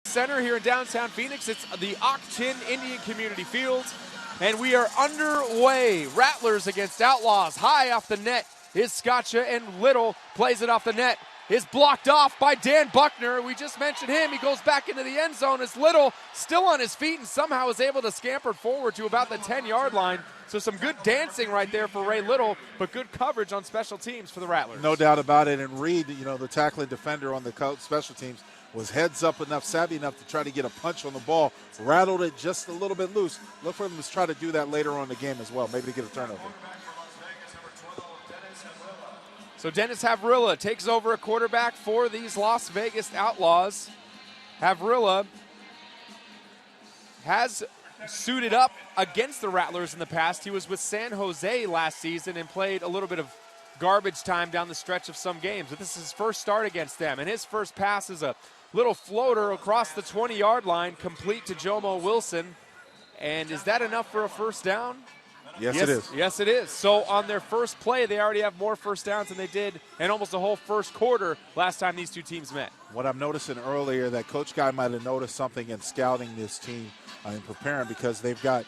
Center here in downtown Phoenix. It's the Octin Indian Community Field, and we are underway. Rattlers against Outlaws. High off the net is Scotcha, and Little plays it off the net. Is blocked off by Dan Buckner. We just mentioned him. He goes back into the end zone as Little still on his feet and somehow is able to scamper forward to about the 10-yard line. So some good dancing right there for Ray Little, but good coverage on special teams for the Rattlers. No doubt about it. And Reed, the tackling defender on the special teams, was heads up enough, savvy enough to try to get a punch on the ball, rattled it just a little bit loose. Look for him to try to do that later on in the game as well, maybe to get a turnover. So Dennis Havrilla takes over a quarterback for these Las Vegas Outlaws. Havrilla has suited up against the Rattlers in the past. He was with San Jose last season and played a little bit of garbage time down the stretch of some games. But this is his first start against them, and his first pass is a little floater across the 20-yard line, complete to Jomo Wilson. And is that enough for a first down? Yes, it is. Yes, it is. So on their first play, they already have more first downs than they did in almost the whole first quarter last time these two teams met. What I'm noticing earlier, that Coach Guy might have noticed something in scouting this team and preparing, because they've got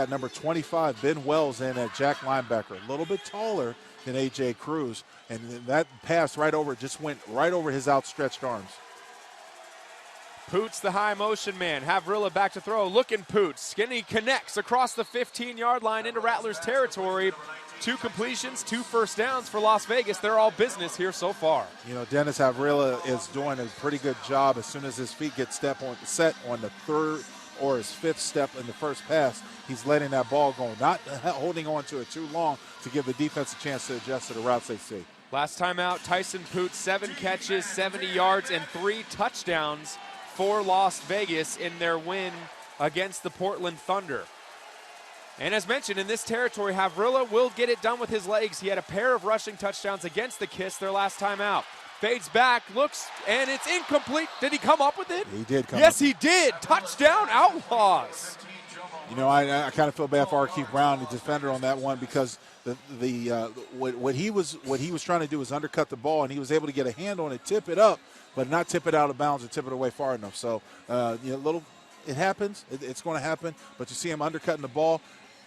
number 25, Ben Wells, in at Jack linebacker, a little bit taller than A.J. Cruz, and that pass just went right over his outstretched arms. Poots, the high motion man. Havrilla back to throw. Looking Poots. Skinny connects across the 15-yard line into Rattlers territory. 2 completions, 2 first downs for Las Vegas. They're all business here so far. Dennis Havrilla is doing a pretty good job. As soon as his feet get set on the third or his 5th step in the first pass, he's letting that ball go, not holding on to it too long to give the defense a chance to adjust to the routes they see. Last time out, Tyson Poots, 7 catches, 70 yards, and 3 touchdowns for Las Vegas in their win against the Portland Thunder. And as mentioned, in this territory, Havrilla will get it done with his legs. He had a pair of rushing touchdowns against the Kiss their last time out. Fades back, looks, and it's incomplete. Did he come up with it? He did come Yes, up. he did. Touchdown, Outlaws. I kind of feel bad for Arkeith Brown, the defender, on that one, because what he was trying to do was undercut the ball, and he was able to get a hand on it, tip it up, but not tip it out of bounds or tip it away far enough. So, it happens. It's going to happen. But you see him undercutting the ball.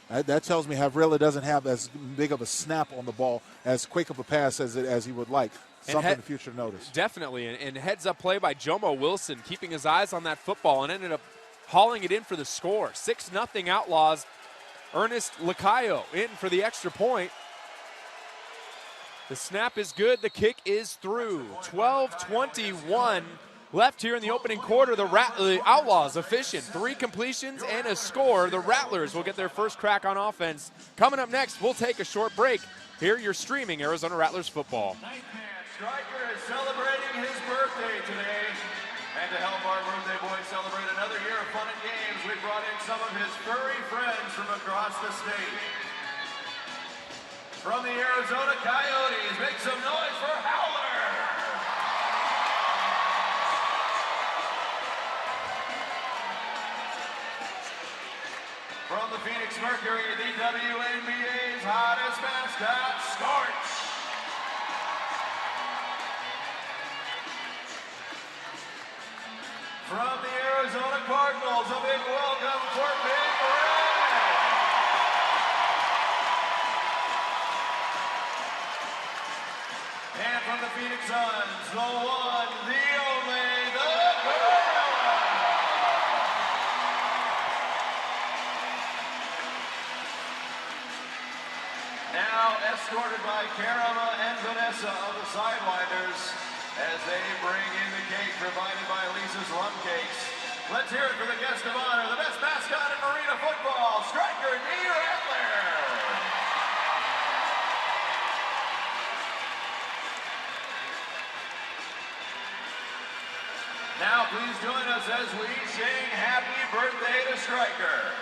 That tells me Havrilla doesn't have as big of a snap on the ball, as quick of a pass as he would like. Something in the future to notice. Definitely. And heads-up play by Jomo Wilson, keeping his eyes on that football, and ended up hauling it in for the score. 6-0 Outlaws. Ernest Lacayo in for the extra point. The snap is good. The kick is through. 12:21 left here in the opening quarter. The Outlaws efficient. 3 completions and a score. The Rattlers will get their first crack on offense. Coming up next, we'll take a short break. Here you're streaming Arizona Rattlers football. Stryker is celebrating his birthday today. And to help our birthday boy celebrate another year of fun and games, we brought in some of his furry friends from across the state. From the Arizona Coyotes, make some noise for Howler! From the Phoenix Mercury, the WNBA's hottest mascot, Scorch! From the Arizona Cardinals, a big welcome for Big Red! And from the Phoenix Suns, the one, the only, the Gorilla! Now escorted by Karama and Vanessa of the Sidewinders as they bring in the cake provided by Lisa's Rum Cakes. Let's hear it for the guest of honor, the best mascot in Marina football, Stryker D. Rattler! Now please join us as we sing happy birthday to Stryker.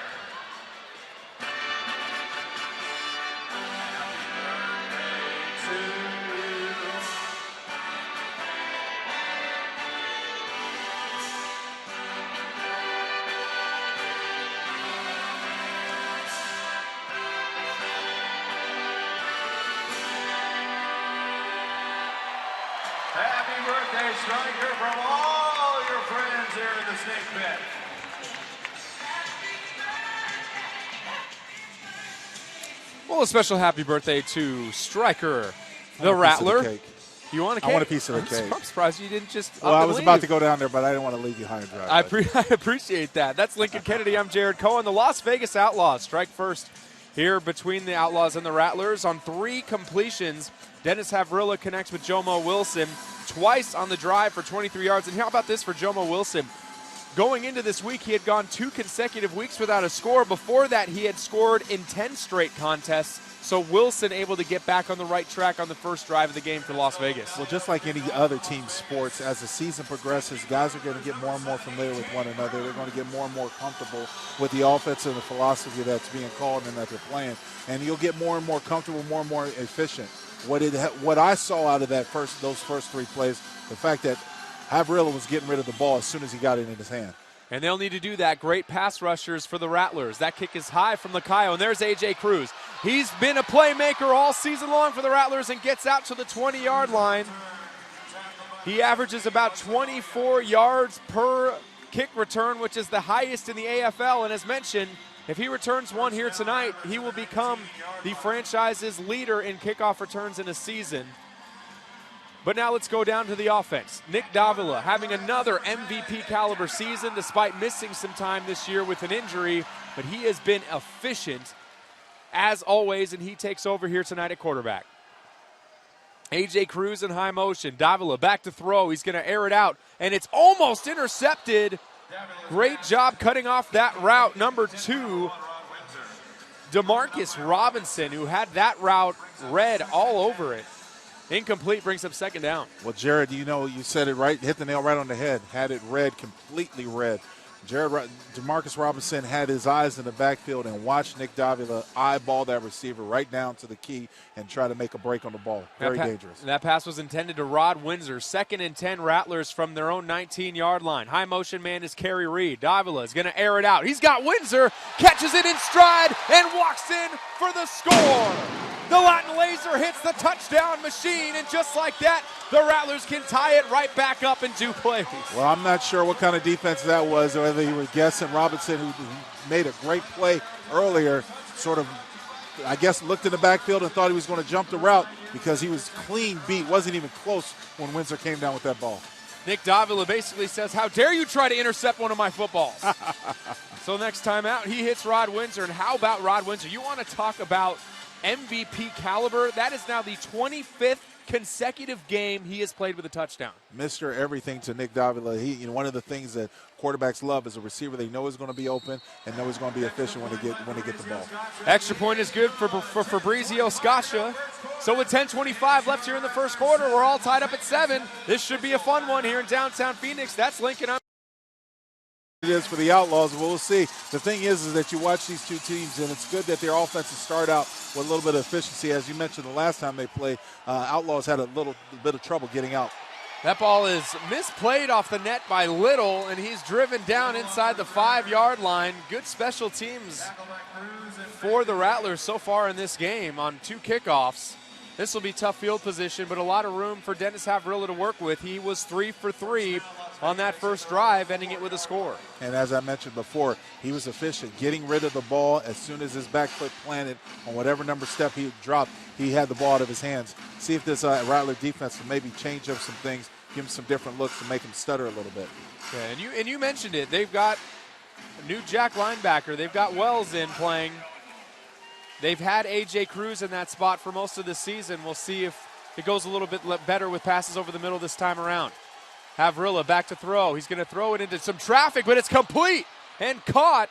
Happy birthday, Stryker, from all your friends here in the the snake pit. Well, a special happy birthday to Striker, the I want a piece of the Rattler. cake. You want a cake? I want a piece of the cake. I'm surprised you didn't just Well, up I and was leave. about to go down there, but I didn't want to leave you high and dry. I appreciate that. That's Lincoln Kennedy. I'm Jared Cohen. The Las Vegas Outlaws strike first here between the Outlaws and the Rattlers on 3 completions. Dennis Havrilla connects with Jomo Wilson twice on the drive for 23 yards. And how about this for Jomo Wilson? Going into this week, he had gone 2 consecutive weeks without a score. Before that, he had scored in 10 straight contests. So Wilson able to get back on the right track on the first drive of the game for Las Vegas. Well, just like any other team sports, as the season progresses, guys are going to get more and more familiar with one another. They're going to get more and more comfortable with the offense and the philosophy that's being called and that they're playing. And you'll get more and more comfortable, more and more efficient. What I saw out of those first 3 plays, the fact that Havrilla was getting rid of the ball as soon as he got it in his hand. And they'll need to do that. Great pass rushers for the Rattlers. That kick is high from Lacayo, and there's A.J. Cruz. He's been a playmaker all season long for the Rattlers and gets out to the 20-yard line. He averages about 24 yards per kick return, which is the highest in the AFL. And as mentioned, if he returns one here tonight, he will become the franchise's leader in kickoff returns in a season. But now let's go down to the offense. Nick Davila having another MVP caliber season despite missing some time this year with an injury, but he has been efficient as always, and he takes over here tonight at quarterback. A.J. Cruz in high motion. Davila back to throw. He's going to air it out, and it's almost intercepted. Great job cutting off that route. Number 2, DeMarcus Robinson, who had that route red all over it. Incomplete, brings up second down. Well, Jared, you said it right, hit the nail right on the head, had it red, completely red. DeMarcus Robinson had his eyes in the backfield and watched Nick Davila eyeball that receiver right down to the key and try to make a break on the ball. Very dangerous. That pass was intended to Rod Windsor. 2nd and 10 Rattlers from their own 19-yard line. High motion man is Kerry Reed. Davila is going to air it out. He's got Windsor, catches it in stride, and walks in for the score. The Latin Laser hits the touchdown machine, and just like that, the Rattlers can tie it right back up in 2 plays. Well, I'm not sure what kind of defense that was, or whether he was guessing. Robinson, who made a great play earlier, sort of, I guess, looked in the backfield and thought he was going to jump the route because he was clean beat, wasn't even close when Windsor came down with that ball. Nick Davila basically says, how dare you try to intercept one of my footballs? So next time out, he hits Rod Windsor. And how about Rod Windsor? You want to talk about MVP caliber? That is now the 25th consecutive game he has played with a touchdown. Mr. Everything to Nick Davila. One of the things that quarterbacks love is a receiver they know is going to be open and know is going to be efficient when they get the ball. Extra point is good for Fabrizio Scaccia. So with 10:25 left here in the first quarter, we're all tied up at 7. This should be a fun one here in downtown Phoenix. That's Lincoln. It is for the Outlaws. We'll see. The thing is that you watch these 2 teams, and it's good that their offenses start out with a little bit of efficiency. As you mentioned, the last time they played, Outlaws had a little bit of trouble getting out. That ball is misplayed off the net by Little, and he's driven down inside the 5-yard line. Good special teams for the Rattlers so far in this game on 2 kickoffs. This will be tough field position, but a lot of room for Dennis Havrilla to work with. He was 3 for 3 on that first drive, ending it with a score. And as I mentioned before, he was efficient, getting rid of the ball as soon as his back foot planted on whatever number step he dropped. He had the ball out of his hands. See if this Rattler defense can maybe change up some things, give him some different looks to make him stutter a little bit. Yeah, and you mentioned it. They've got a new jack linebacker. They've got Wells in playing. They've had A.J. Cruz in that spot for most of the season. We'll see if it goes a little bit better with passes over the middle this time around. Havrilla back to throw. He's going to throw it into some traffic, but it's complete and caught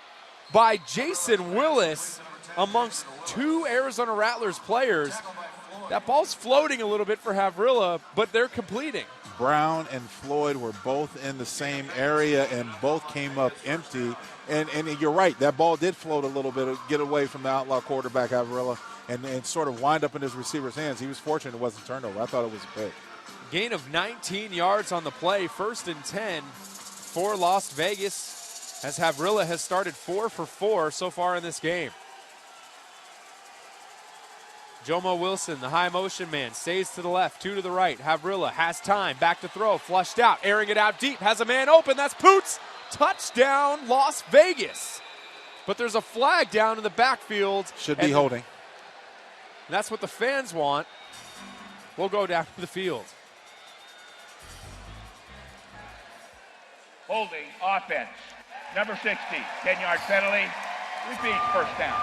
by Jason Willis amongst 2 Arizona Rattlers players. That ball's floating a little bit for Havrilla, but they're completing. Brown and Floyd were both in the same area and both came up empty. And you're right, that ball did float a little bit, get away from the Outlaw quarterback, Havrilla, and sort of wind up in his receiver's hands. He was fortunate it wasn't a turnover. I thought it was a pick. Gain of 19 yards on the play, 1st and 10 for Las Vegas, as Havrilla has started 4 for 4 so far in this game. Jomo Wilson, the high motion man, stays to the left, 2 to the right. Havrilla has time, back to throw, flushed out, airing it out deep, has a man open, that's Poots. Touchdown, Las Vegas. But there's a flag down in the backfield. Should be holding. That's what the fans want. We'll go down to the field. Holding offense. Number 60, 10-yard penalty. Repeat, first down.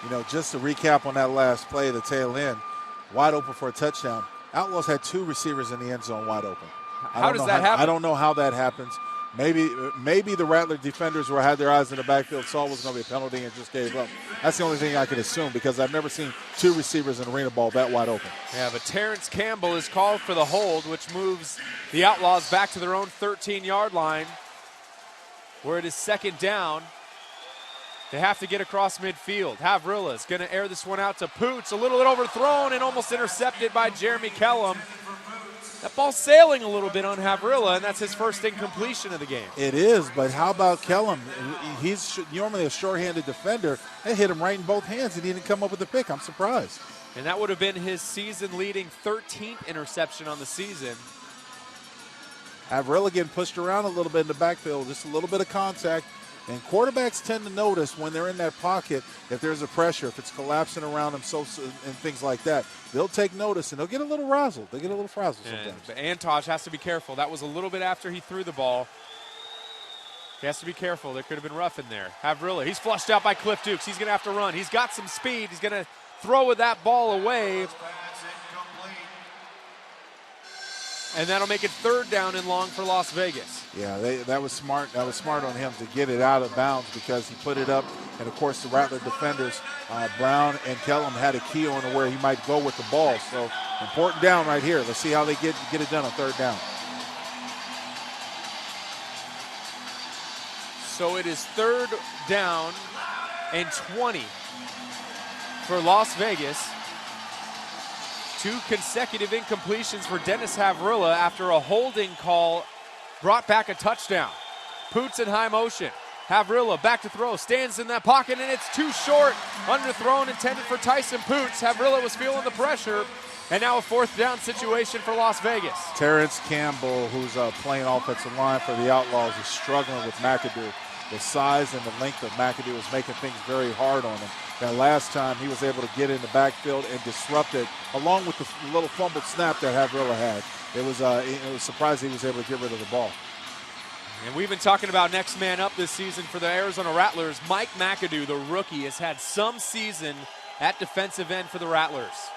You know, just to recap on that last play, the tail end, wide open for a touchdown. Outlaws had 2 receivers in the end zone wide open. How does that happen? I don't know how that happens. Maybe the Rattler defenders had their eyes in the backfield, saw it was going to be a penalty, and just gave up. That's the only thing I could assume, because I've never seen 2 receivers in arena ball that wide open. Yeah, but Terrence Campbell is called for the hold, which moves the Outlaws back to their own 13-yard line, where it is second down. They have to get across midfield. Havrilla is going to air this one out to Poots. A little bit overthrown and almost intercepted by Jeremy Kellum. That ball's sailing a little bit on Havrilla, and that's his first incompletion of the game. It is, but how about Kellum? He's normally a short-handed defender. They hit him right in both hands, and he didn't come up with the pick. I'm surprised. And that would have been his season-leading 13th interception on the season. Havrilla getting pushed around a little bit in the backfield, just a little bit of contact. And quarterbacks tend to notice when they're in that pocket, if there's a pressure, if it's collapsing around them, and things like that. They'll take notice, and they'll get a little razzled. They get a little frazzled sometimes. But Antosh has to be careful. That was a little bit after he threw the ball. He has to be careful. There could have been rough in there. Havrilla, he's flushed out by Cliff Dukes. He's going to have to run. He's got some speed. He's going to throw with that ball away. And that'll make it third down and long for Las Vegas. Yeah, that was smart. That was smart on him to get it out of bounds, because he put it up. And, of course, the Rattler defenders, Brown and Kellum, had a key on to where he might go with the ball. So, important down right here. Let's see how they get it done on third down. So it is third down and 20 for Las Vegas. 2 consecutive incompletions for Dennis Havrilla after a holding call brought back a touchdown. Poots in high motion. Havrilla back to throw, stands in that pocket, and it's too short. Underthrown, intended for Tyson Poots. Havrilla was feeling the pressure, and now a fourth down situation for Las Vegas. Terrence Campbell, who's playing offensive line for the Outlaws, is struggling with McAdoo. The size and the length of McAdoo is making things very hard on him. That last time he was able to get in the backfield and disrupt it, along with the little fumbled snap that Havrilla had. It was surprising he was able to get rid of the ball. And we've been talking about next man up this season for the Arizona Rattlers. Mike McAdoo, the rookie, has had some season at defensive end for the Rattlers.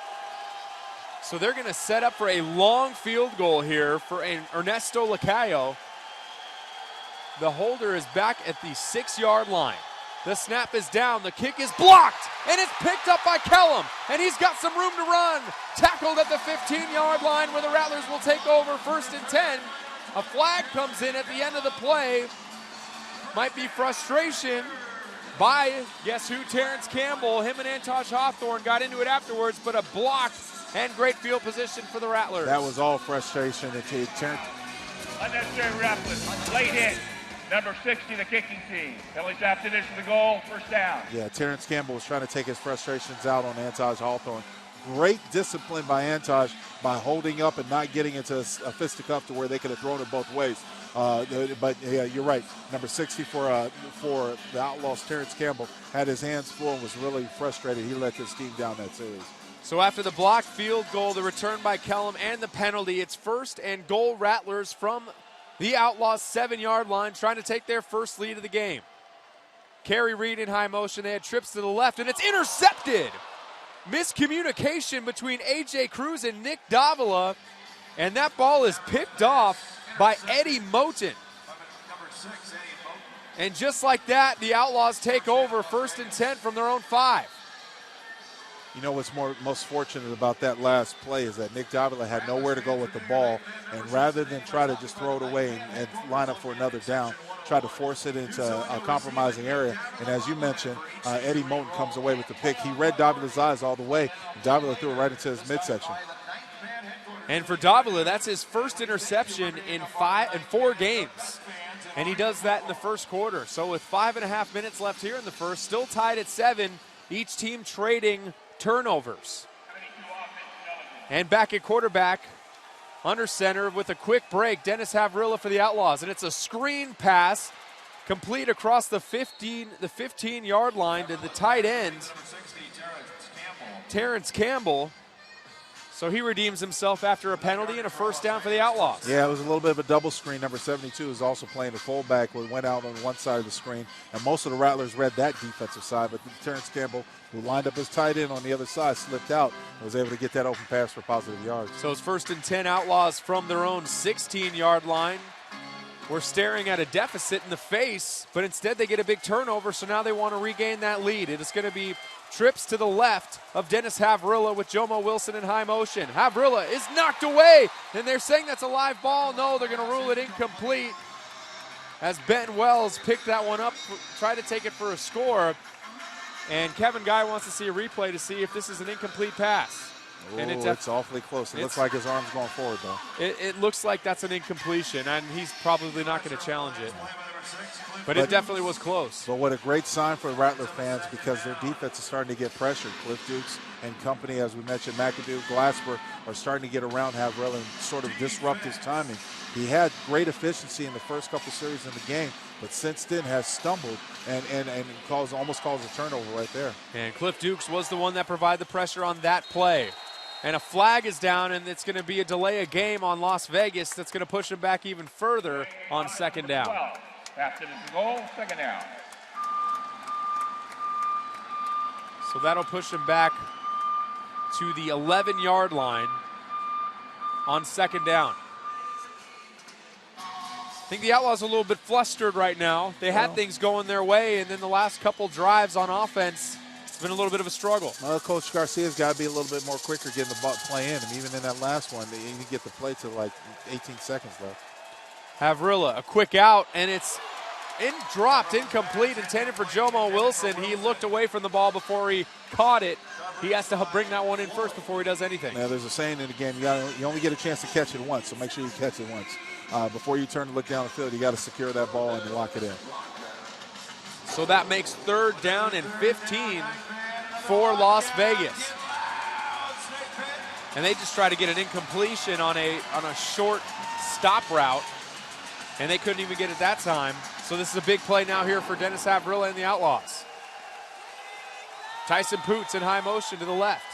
So they're going to set up for a long field goal here for Ernesto Lacayo. The holder is back at the 6-yard line. The snap is down, the kick is blocked, and it's picked up by Kellum, and he's got some room to run. Tackled at the 15-yard line where the Rattlers will take over, 1st and 10. A flag comes in at the end of the play. Might be frustration by, guess who, Terrence Campbell. Him and Antosh Hawthorne got into it afterwards, but a block and great field position for the Rattlers. That was all frustration. Unnecessary roughness, late hit. Number 60, the kicking team. Penalties after this for the goal, first down. Yeah, Terrence Campbell was trying to take his frustrations out on Antosh Hawthorne. Great discipline by Antosh by holding up and not getting into a fisticuff to where they could have thrown it both ways. But yeah, you're right. Number 60 for the Outlaws, Terrence Campbell, had his hands full and was really frustrated. He let this team down that series. So after the blocked field goal, the return by Kellum, and the penalty, it's 1st and goal Rattlers from the Outlaws 7-yard line, trying to take their first lead of the game. Kerry Reed in high motion. They had trips to the left, and it's intercepted. Miscommunication between A.J. Cruz and Nick Davila, and that ball is picked off by Eddie Moten. And just like that, the Outlaws take over, 1st and 10 from their own 5. You know what's most fortunate about that last play is that Nick Davila had nowhere to go with the ball, and rather than try to just throw it away and line up for another down, tried to force it into a compromising area. And as you mentioned, Eddie Moten comes away with the pick. He read Davila's eyes all the way, and Davila threw it right into his midsection. And for Davila, that's his first interception in 4 games. And he does that in the first quarter. So with 5.5 minutes left here in the first, still tied at 7, each team trading turnovers. And back at quarterback, under center with a quick break. Dennis Havrilla for the Outlaws, and it's a screen pass complete across the 15-yard line to the tight end, Terrence Campbell. So he redeems himself after a penalty and a first down for the Outlaws. Yeah, it was a little bit of a double screen. Number 72 is also playing the fullback. We went out on one side of the screen, and most of the Rattlers read that defensive side, but Terrence Campbell, who lined up his tight end on the other side, slipped out and was able to get that open pass for positive yards. So it's 1st and 10 Outlaws from their own 16-yard line. We're staring at a deficit in the face, but instead they get a big turnover, so now they want to regain that lead. It is going to be trips to the left of Dennis Havrilla with Jomo Wilson in high motion. Havrilla is knocked away, and they're saying that's a live ball. No, they're going to rule it incomplete as Ben Wells picked that one up, tried to take it for a score, and Kevin Guy wants to see a replay to see if this is an incomplete pass. Ooh, and it's awfully close. It looks like his arm's going forward, though. It looks like that's an incompletion, and he's probably not going to challenge it. But it definitely was close. But what a great sign for the Rattler fans, because their defense is starting to get pressured. Cliff Dukes and company, as we mentioned, McAdoo, Glasper, are starting to get around Havrilla and sort of disrupt his timing. He had great efficiency in the first couple series in the game, but since then has stumbled and almost caused a turnover right there. And Cliff Dukes was the one that provided the pressure on that play. And a flag is down, and it's going to be a delay of game on Las Vegas that's going to push them back even further on second down. After the goal, second down. So that'll push them back to the 11-yard line on second down. I think the Outlaws are a little bit flustered right now. They had things going their way, and then the last couple drives on offense, it's been a little bit of a struggle. Well, Coach Garcia's got to be a little bit more quicker getting the ball play in. And even in that last one, they didn't get the play to like 18 seconds left. Havrilla, a quick out, and it's dropped, incomplete, intended for Jomo Wilson. He looked away from the ball before he caught it. He has to bring that one in first before he does anything. Now, there's a saying in the game, you only get a chance to catch it once, so make sure you catch it once. Before you turn to look down the field, you got to secure that ball and lock it in. So that makes 3rd down and 15 for Las Vegas. And they just try to get an incompletion on a short stop route, and they couldn't even get it that time. So this is a big play now here for Dennis Havrilla and the Outlaws. Tyson Poots in high motion to the left.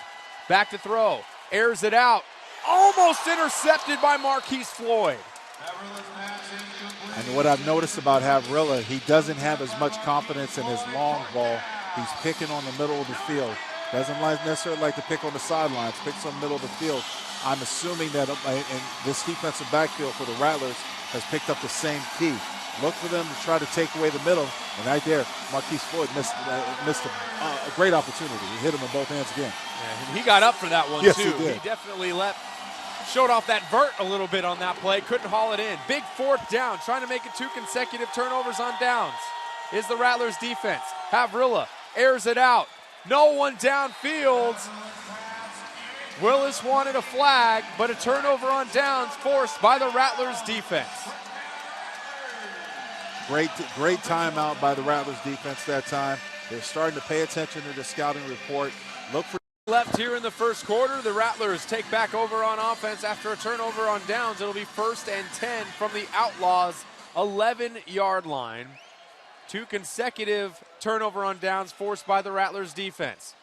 Back to throw. Airs it out. Almost intercepted by Marquise Floyd. And what I've noticed about Havrilla, he doesn't have as much confidence in his long ball. He's picking on the middle of the field. Doesn't necessarily like to pick on the sidelines, picks on the middle of the field. I'm assuming that in this defensive backfield for the Rattlers has picked up the same key. Look for them to try to take away the middle. And right there, Marquise Floyd missed a great opportunity. He hit him in both hands again. Yeah, he got up for that one, yes, too. He did. He definitely showed off that vert a little bit on that play. Couldn't haul it in. Big 4th down, trying to make it 2 consecutive turnovers on downs is the Rattlers defense. Havrilla airs it out. No one downfield. Willis wanted a flag, but a turnover on downs forced by the Rattlers defense. Great timeout by the Rattlers defense that time. They're starting to pay attention to the scouting report. Look for left here in the first quarter. The Rattlers take back over on offense after a turnover on downs. It'll be 1st and 10 from the Outlaws' 11-yard line. 2 consecutive turnover on downs forced by the Rattlers defense.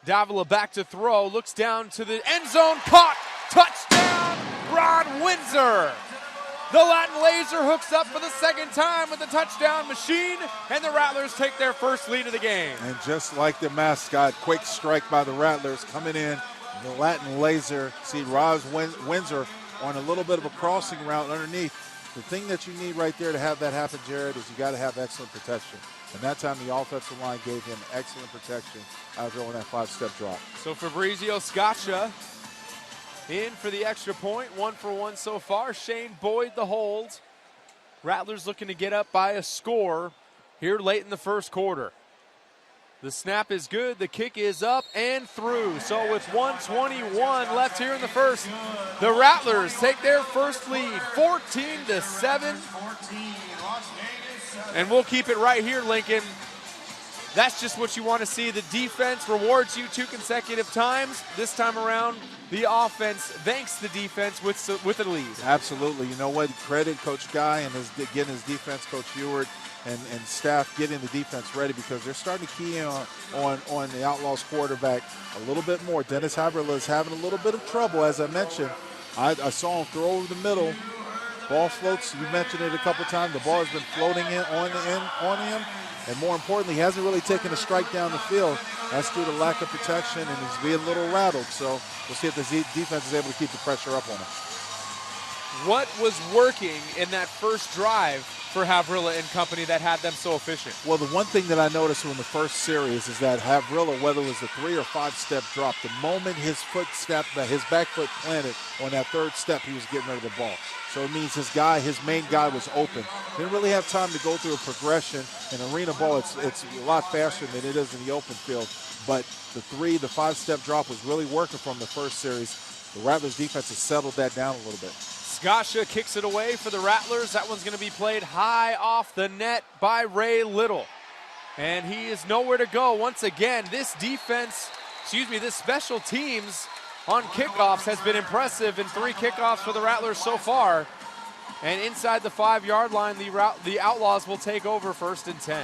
Davila back to throw, looks down to the end zone, caught, touchdown, Ron Windsor. The Latin Laser hooks up for the 2nd time with the touchdown machine, and the Rattlers take their first lead of the game. And just like the mascot, quick strike by the Rattlers coming in. The Latin Laser, see Roz Windsor on a little bit of a crossing route underneath. The thing that you need right there to have that happen, Jared, is you got to have excellent protection. And that time the offensive line gave him excellent protection after on that 5-step drop. So Fabrizio Scaccia in for the extra point, 1 for 1 so far. Shane Boyd the hold. Rattlers looking to get up by a score here late in the first quarter. The snap is good, the kick is up and through. So with 1:21 left here in the first, the Rattlers take their first lead, 14-7. And we'll keep it right here, Lincoln. That's just what you want to see. The defense rewards you 2 consecutive times. This time around, the offense thanks the defense with a lead. Absolutely. You know what? Credit Coach Guy and getting his defense, Coach Ewart, and staff getting the defense ready, because they're starting to key in on the Outlaws quarterback a little bit more. Dennis Haverla is having a little bit of trouble, as I mentioned. I saw him throw over the middle. Ball floats. You mentioned it a couple times. The ball has been floating on him. And more importantly, he hasn't really taken a strike down the field. That's due to lack of protection, and he's being a little rattled. So we'll see if the defense is able to keep the pressure up on him. What was working in that first drive for Havrilla and company that had them so efficient? Well, the one thing that I noticed from the first series is that Havrilla, whether it was a 3 or 5 step drop, the moment his back foot planted on that third step, he was getting rid of the ball. So it means his main guy was open. Didn't really have time to go through a progression. In arena ball, it's a lot faster than it is in the open field. But the 3, the 5 step drop was really working from the first series. The Rattlers defense has settled that down a little bit. Scotia kicks it away for the Rattlers. That one's going to be played high off the net by Ray Little. And he is nowhere to go. Once again, this special teams on kickoffs has been impressive in 3 kickoffs for the Rattlers so far. And inside the 5-yard line, the Outlaws will take over 1st and 10.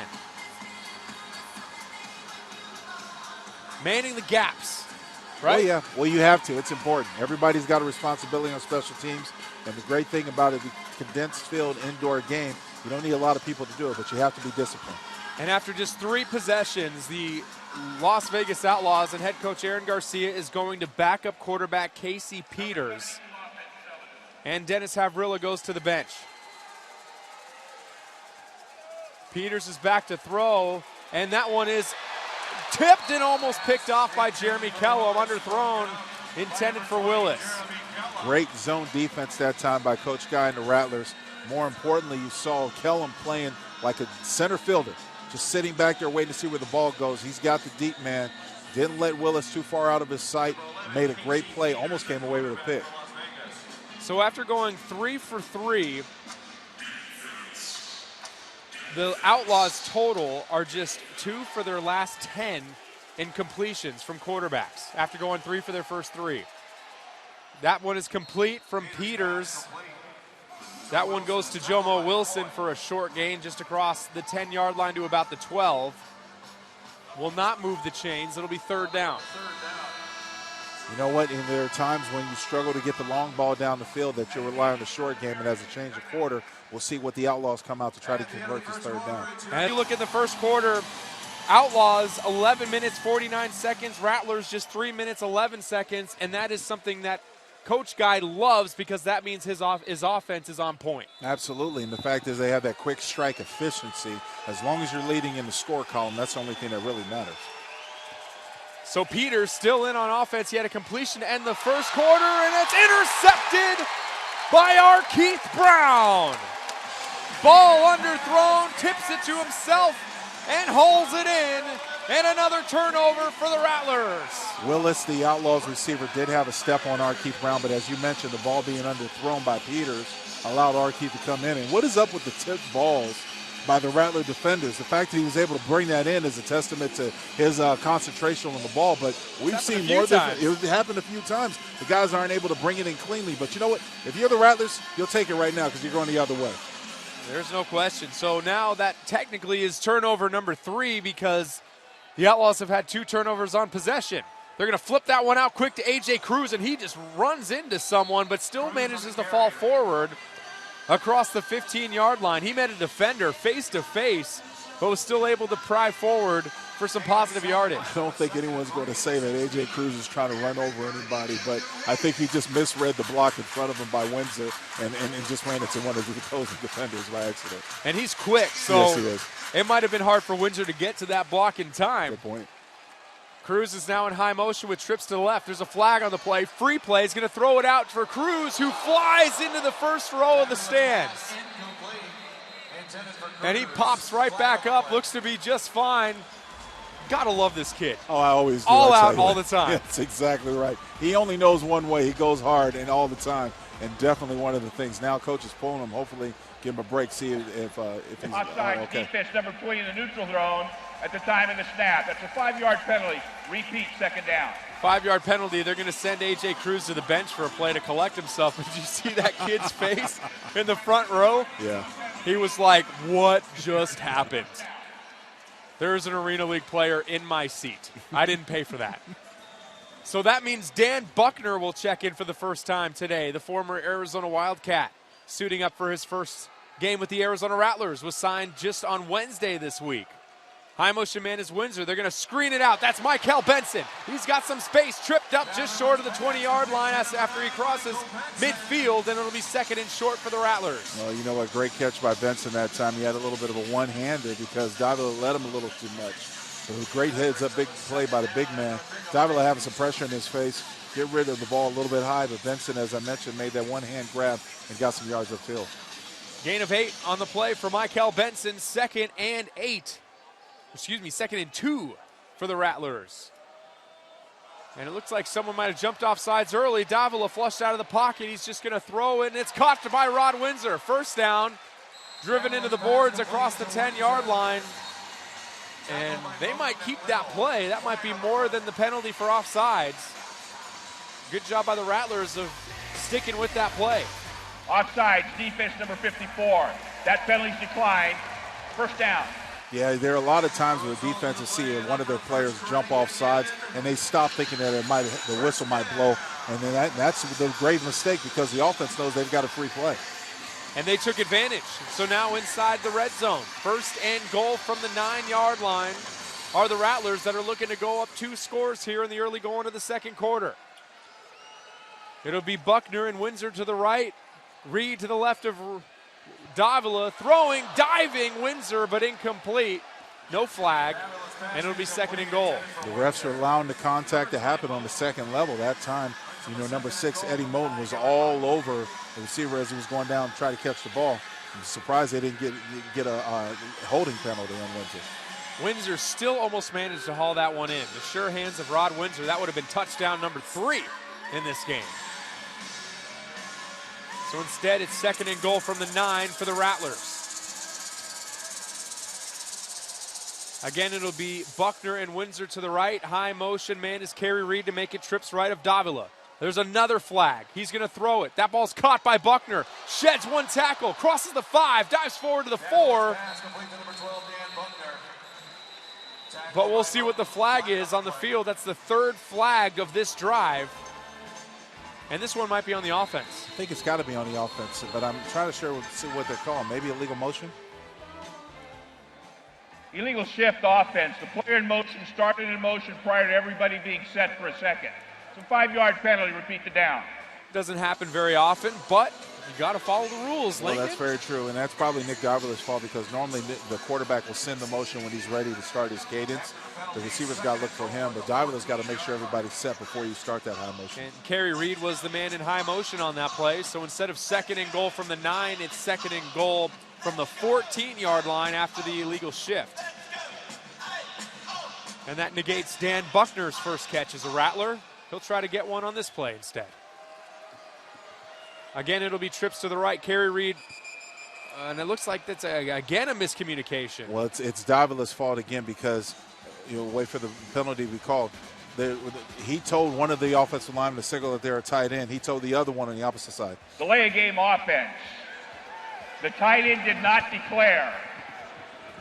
Manning the gaps, right? Oh, yeah. Well, you have to. It's important. Everybody's got a responsibility on special teams. And the great thing about it, the condensed field indoor game, you don't need a lot of people to do it, but you have to be disciplined. And after just 3 possessions, the Las Vegas Outlaws and head coach Aaron Garcia is going to backup quarterback Casey Peters. And Dennis Havrilla goes to the bench. Peters is back to throw, and that one is tipped and almost picked off by Jeremy Kellum, underthrown, intended for Willis. Great zone defense that time by Coach Guy and the Rattlers. More importantly, you saw Kellum playing like a center fielder, just sitting back there waiting to see where the ball goes. He's got the deep man, didn't let Willis too far out of his sight, made a great play, almost came away with a pick. So after going 3 for 3, the Outlaws total are just 2 for their last 10 in completions from quarterbacks after going 3 for their first 3. That one is complete from Peters. That one goes to Jomo Wilson for a short gain just across the 10-yard line to about the 12. Will not move the chains. It'll be 3rd down. You know what? And there are times when you struggle to get the long ball down the field that you rely on the short game, and as a change of quarter, we'll see what the Outlaws come out to try to convert this 3rd down. And if you look at the first quarter, Outlaws 11 minutes 49 seconds, Rattlers just 3 minutes 11 seconds, and that is something that Coach Guy loves because that means his offense is on point. Absolutely, and the fact is they have that quick strike efficiency. As long as you're leading in the score column, that's the only thing that really matters. So Peters still in on offense. He had a completion to end the first quarter, and it's intercepted by our Keith Brown. Ball underthrown, tips it to himself, and holds it in. And another turnover for the Rattlers. Willis, the Outlaws receiver, did have a step on Keith Brown, but as you mentioned, the ball being underthrown by Peters allowed Keith to come in. And what is up with the tipped balls by the Rattler defenders? The fact that he was able to bring that in is a testament to his concentration on the ball. But we've seen more than it happened a few times. The guys aren't able to bring it in cleanly. But you know what? If you're the Rattlers, you'll take it right now because you're going the other way. There's no question. So now that technically is turnover number 3 because the Outlaws have had 2 turnovers on possession. They're going to flip that one out quick to A.J. Cruz, and he just runs into someone but still manages to fall forward across the 15-yard line. He met a defender face-to-face, but was still able to pry forward for some positive yardage. I don't think anyone's going to say that A.J. Cruz is trying to run over anybody, but I think he just misread the block in front of him by Windsor and just ran into one of the opposing defenders by accident. And he's quick, so yes, he is. It might have been hard for Windsor to get to that block in time. Good point. Cruz is now in high motion with trips to the left. There's a flag on the play. Free play is going to throw it out for Cruz, who flies into the first row of the stands. And he pops right back up. Looks to be just fine. Gotta love this kid. Oh, I always do. All out all the time. That's exactly right. He only knows one way. He goes hard and all the time. And definitely one of the things. Now coach is pulling him, hopefully, give him a break, see if he's Offside okay. defense, number 20 in the neutral zone at the time of the snap. That's a 5-yard penalty. Repeat, second down. 5-yard penalty. They're going to send A.J. Cruz to the bench for a play to collect himself. Did you see that kid's face in the front row? Yeah. He was like, what just happened? There's an Arena League player in my seat. I didn't pay for that. So that means Dan Buckner will check in for the first time today. The former Arizona Wildcat, suiting up for his first game with the Arizona Rattlers, was signed just on Wednesday this week. High motion man is Windsor. They're going to screen it out. That's Michael Benson. He's got some space, tripped up just short of the 20-yard line after he crosses midfield, and it'll be second and short for the Rattlers. Well, you know what? Great catch by Benson that time. He had a little bit of a one-hander because Davila let him a little too much. It was a great heads-up big play by the big man. Davila having some pressure in his face. Get rid of the ball a little bit high, but Benson, as I mentioned, made that one-hand grab and got some yards upfield. Gain of 8 on the play for Michael Benson, second and 2 for the Rattlers. And it looks like someone might have jumped off sides early. Davila flushed out of the pocket. He's just going to throw it, and it's caught by Rod Windsor. First down, driven into the boards across the 10-yard line. And they might keep that play. That might be more than the penalty for offsides. Good job by the Rattlers of sticking with that play. Offsides, defense number 54. That penalty's declined. First down. Yeah, there are a lot of times where the defense will see one of their players jump off sides, and they stop thinking that the whistle might blow, and then that's the grave mistake because the offense knows they've got a free play. And they took advantage. So now inside the red zone, first and goal from the 9-yard line are the Rattlers that are looking to go up 2 scores here in the early going of the second quarter. It'll be Buckner and Windsor to the right, Reed to the left of Davila, throwing, diving, Windsor, but incomplete. No flag, and it'll be second and goal. The refs are allowing the contact to happen on the second level. That time, number 6, Eddie Moulton, was all over the receiver as he was going down to try to catch the ball. I'm surprised they didn't get a holding penalty on Windsor. Windsor still almost managed to haul that one in. The sure hands of Rod Windsor. That would have been touchdown number 3 in this game. So instead, it's second and goal from the 9 for the Rattlers. Again, it'll be Buckner and Windsor to the right. High motion man is Kerry Reed to make it trips right of Davila. There's another flag. He's going to throw it. That ball's caught by Buckner. Sheds one tackle, crosses the 5, dives forward to the 4. But we'll see what the flag is on the field. That's the 3rd flag of this drive. And this one might be on the offense. I think it's got to be on the offense, but I'm trying to see what they're calling. Maybe illegal motion? Illegal shift offense. The player in motion started in motion prior to everybody being set for a second. It's a 5-yard penalty. Repeat the down. Doesn't happen very often, but you got to follow the rules, Lincoln. Well, that's very true, and that's probably Nick Davila's fault because normally the quarterback will send the motion when he's ready to start his cadence. The receiver's got to look for him, but Davila's got to make sure everybody's set before you start that high motion. And Kerry Reed was the man in high motion on that play, so instead of second and goal from the 9, it's second and goal from the 14-yard line after the illegal shift. And that negates Dan Buckner's first catch as a Rattler. He'll try to get one on this play instead. Again, it'll be trips to the right. Kerry Reed, and it looks like that's again a miscommunication. Well, it's Davila's fault again because wait for the penalty to be called. He told one of the offensive linemen to signal that they're a tight end. He told the other one on the opposite side. Delay of game offense. The tight end did not declare.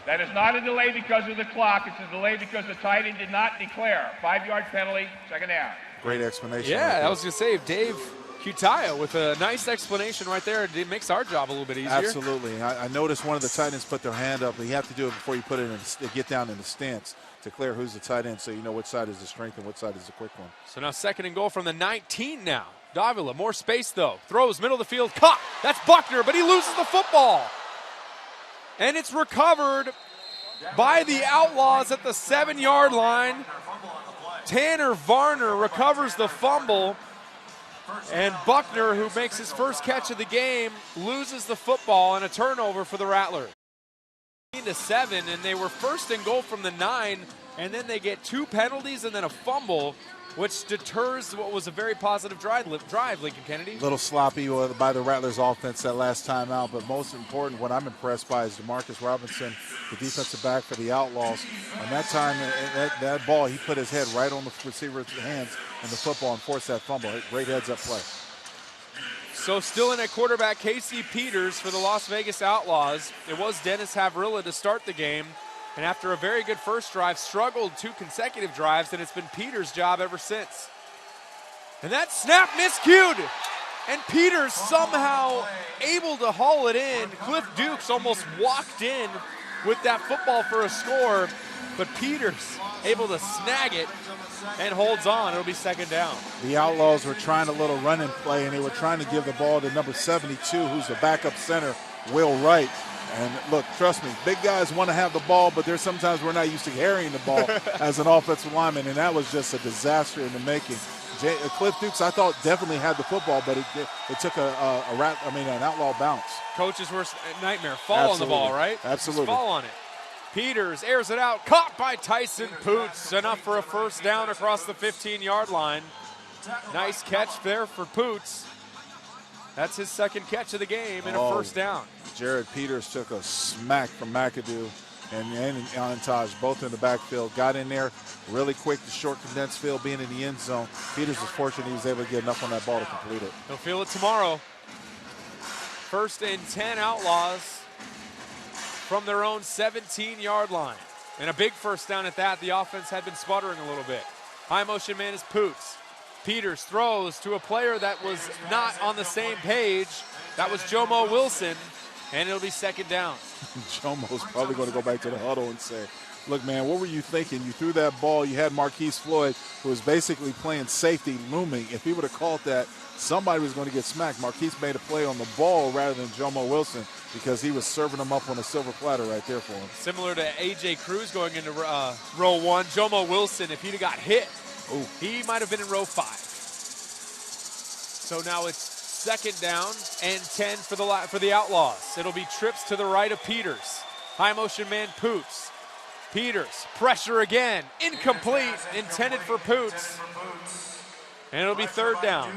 That is not a delay because of the clock. It's a delay because the tight end did not declare. 5-yard penalty, second down. Great explanation. Yeah, I was going to say, Dave Cutaya with a nice explanation right there. It makes our job a little bit easier. Absolutely. I noticed one of the tight ends put their hand up, but you have to do it before you put it in, get down in the stance to clear who's the tight end so you know which side is the strength and which side is the quick one. So now second and goal from the 19 now. Davila, more space though. Throws, middle of the field, caught. That's Buckner, but he loses the football. And it's recovered by the Outlaws at the 7-yard line. Tanner Varner recovers the fumble. And Buckner, who makes his first catch of the game, loses the football and a turnover for the Rattlers. 7, and they were first and goal from the 9, and then they get 2 penalties and then a fumble. which deters what was a very positive drive, Lincoln Kennedy. A little sloppy by the Rattlers offense that last time out, but most important, what I'm impressed by is DeMarcus Robinson, the defensive back for the Outlaws. And that time, that ball, he put his head right on the receiver's hands and the football and forced that fumble. Great heads-up play. So still in at quarterback, Casey Peters for the Las Vegas Outlaws. It was Dennis Havrilla to start the game. And after a very good first drive, struggled 2 consecutive drives, and it's been Peters' job ever since. And that snap miscued. And Peters somehow able to haul it in. Cliff Dukes almost walked in with that football for a score, but Peters able to snag it and holds on. It'll be second down. The Outlaws were trying a little run and play, and they were trying to give the ball to number 72, who's the backup center, Will Wright. And look, trust me, big guys want to have the ball, but there's sometimes we're not used to carrying the ball as an offensive lineman, and that was just a disaster in the making. Cliff Dukes, I thought, definitely had the football, but it took an outlaw bounce. Coach's worst nightmare. Fall on the ball, right? Absolutely. Just fall on it. Peters airs it out, caught by Tyson Poots. Enough for a first down across the 15-yard line. Nice catch there for Poots. That's his second catch of the game and a first down. Jared Peters took a smack from McAdoo and Antaj, both in the backfield. Got in there really quick, the short condensed field being in the end zone. Peters was fortunate he was able to get enough on that ball to complete it. He'll feel it tomorrow. First and 10 Outlaws from their own 17-yard line. And a big first down at that. The offense had been sputtering a little bit. High motion man is Poots. Peters throws to a player that was not on the same page. That was Jomo Wilson, and it'll be second down. Jomo's probably going to go back to the huddle and say, look, man, what were you thinking? You threw that ball. You had Marquise Floyd, who was basically playing safety, looming. If he would have called that, somebody was going to get smacked. Marquise made a play on the ball rather than Jomo Wilson because he was serving him up on a silver platter right there for him. Similar to A.J. Cruz going into row 1, Jomo Wilson, if he'd have got hit, he might have been in row 5. So now it's second down and 10 for the Outlaws. It'll be trips to the right of Peters. High motion man Poots. Peters, pressure again, incomplete, intended for Poots. And it'll be third down.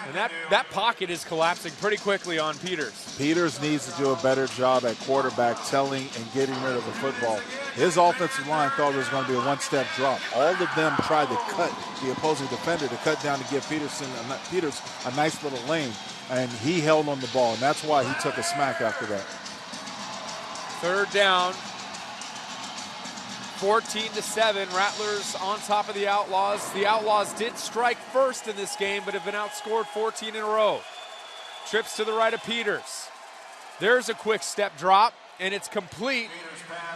And that pocket is collapsing pretty quickly on Peters. Peters needs to do a better job at quarterback telling and getting rid of the football. His offensive line thought it was going to be a one-step drop. All of them tried to cut the opposing defender to cut down to give Peters a nice little lane, and he held on the ball, and that's why he took a smack after that. Third down. 14-7, Rattlers on top of the Outlaws. The Outlaws did strike first in this game, but have been outscored 14 in a row. Trips to the right of Peters. There's a quick step drop, and it's complete.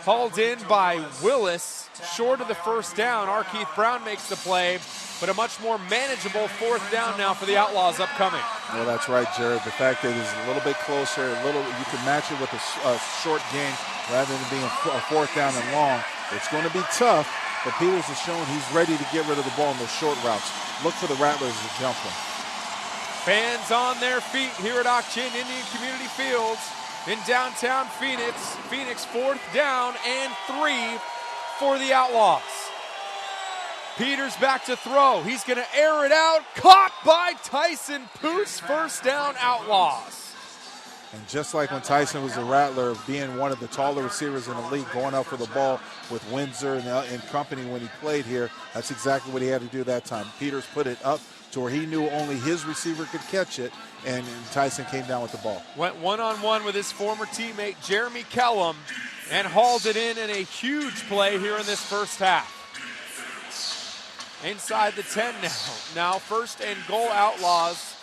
Hauled in by Willis, short of the first down. Arkeith Brown makes the play, but a much more manageable fourth down now for the Outlaws upcoming. Well, that's right, Jared. The fact that it's a little bit closer, you can match it with a short game rather than being a fourth down and long. It's going to be tough, but Peters has shown he's ready to get rid of the ball in those short routes. Look for the Rattlers to jump them. Fans on their feet here at Auction Indian Community Fields in downtown Phoenix. Phoenix fourth down and 3 for the Outlaws. Peters back to throw. He's going to air it out. Caught by Tyson Poots. First down, Outlaws. And just like when Tyson was a Rattler, being one of the taller receivers in the league, going up for the ball with Windsor and company when he played here, that's exactly what he had to do that time. Peters put it up to where he knew only his receiver could catch it, and Tyson came down with the ball. Went one-on-one with his former teammate, Jeremy Kellum, and hauled it in a huge play here in this first half. Inside the 10 now. Now first and goal, Outlaws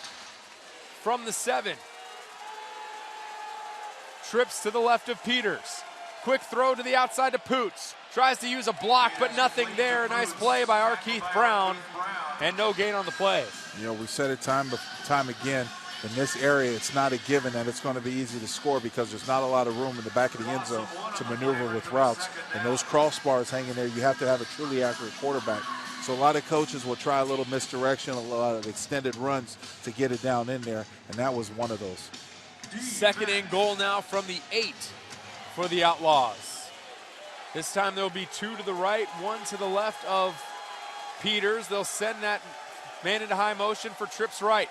from the 7. Trips to the left of Peters. Quick throw to the outside to Poots. Tries to use a block, but nothing there. Nice play by Arkeith Brown, and no gain on the play. You know, we said it time again, in this area, it's not a given that it's going to be easy to score because there's not a lot of room in the back of the end zone to maneuver with routes. And those crossbars hanging there, you have to have a truly accurate quarterback. So a lot of coaches will try a little misdirection, a lot of extended runs to get it down in there, and that was one of those. Second and goal now from the 8 for the Outlaws. This time there'll be 2 to the right, 1 to the left of Peters. They'll send that man into high motion for trips right.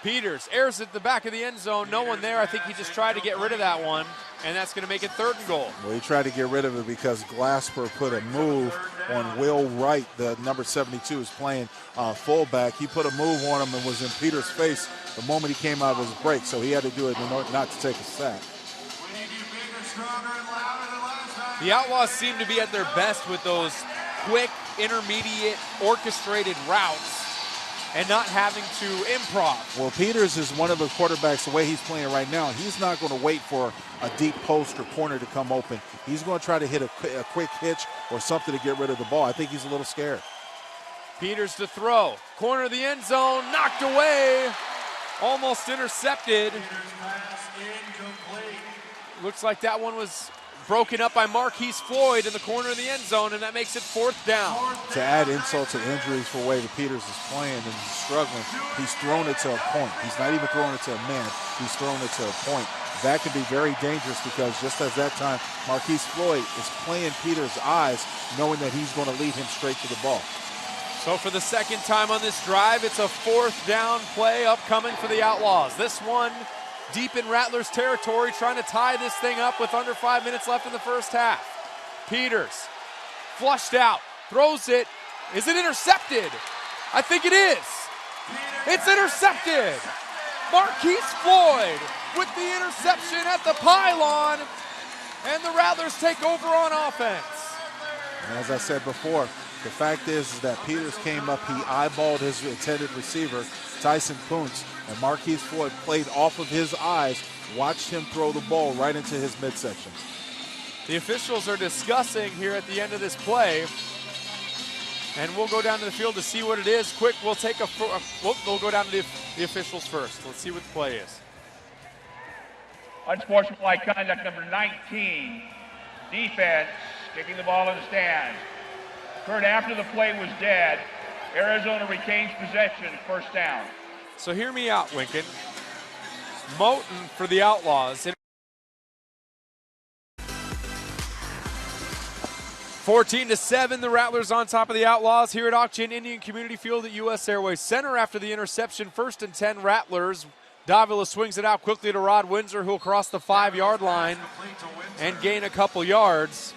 Peters airs it at the back of the end zone. No one there. I think he just tried to get rid of that one, and that's going to make it 3rd and goal. Well, he tried to get rid of it because Glasper put a move on Will Wright, the number 72 is playing fullback. He put a move on him and was in Peters' face the moment he came out of his break, so he had to do it in order not to take a sack. The Outlaws seem to be at their best with those quick, intermediate, orchestrated routes and not having to improv. Well, Peters is one of the quarterbacks, the way he's playing right now, he's not going to wait for a deep post or corner to come open. He's going to try to hit a quick hitch or something to get rid of the ball. I think he's a little scared. Peters to throw. Corner of the end zone, knocked away. Almost intercepted. Looks like that one was broken up by Marquise Floyd in the corner of the end zone, and that makes it 4th down. To add insult to injuries for the way that Peters is playing and he's struggling, he's thrown it to a point. He's not even throwing it to a man. He's thrown it to a point. That can be very dangerous because just as that time, Marquise Floyd is playing Peters' eyes, knowing that he's going to lead him straight to the ball. So for the 2nd time on this drive, it's a 4th down play upcoming for the Outlaws. This one deep in Rattlers territory, trying to tie this thing up with under 5 minutes left in the first half. Peters, flushed out, throws it. Is it intercepted? I think it is. It's intercepted. Marquise Floyd with the interception at the pylon, and the Rattlers take over on offense. And as I said before, the fact is that Peters came up, he eyeballed his intended receiver, Tyson Kuntz, and Marquise Floyd played off of his eyes, watched him throw the ball right into his midsection. The officials are discussing here at the end of this play, and we'll go down to the field to see what it is. Quick, we'll take we'll go down to the officials first. Let's see what the play is. Unsportsmanlike conduct number 19. Defense kicking the ball in the stands. Occurred after the play was dead. Arizona retains possession, 1st down. So hear me out, Winkin. Moten for the Outlaws. 14-7, the Rattlers on top of the Outlaws here at Auction Indian Community Field at US Airways Center. After the interception, 1st and 10 Rattlers. Davila swings it out quickly to Rod Windsor, who'll cross the 5-yard line and gain a couple yards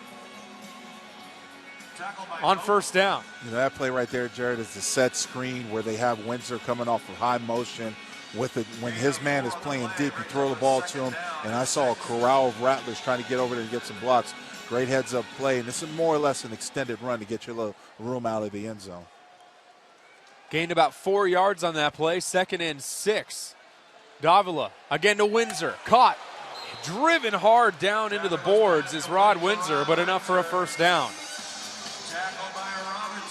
on 1st down. You know, that play right there, Jared, is the set screen where they have Windsor coming off of high motion. With it, when his man is playing deep, you throw the ball to him, and I saw a corral of Rattlers trying to get over there and get some blocks. Great heads-up play, and this is more or less an extended run to get your little room out of the end zone. Gained about 4 yards on that play, 2nd and 6. Davila again to Windsor, caught, driven hard down into the boards is Rod Windsor, but enough for a 1st down.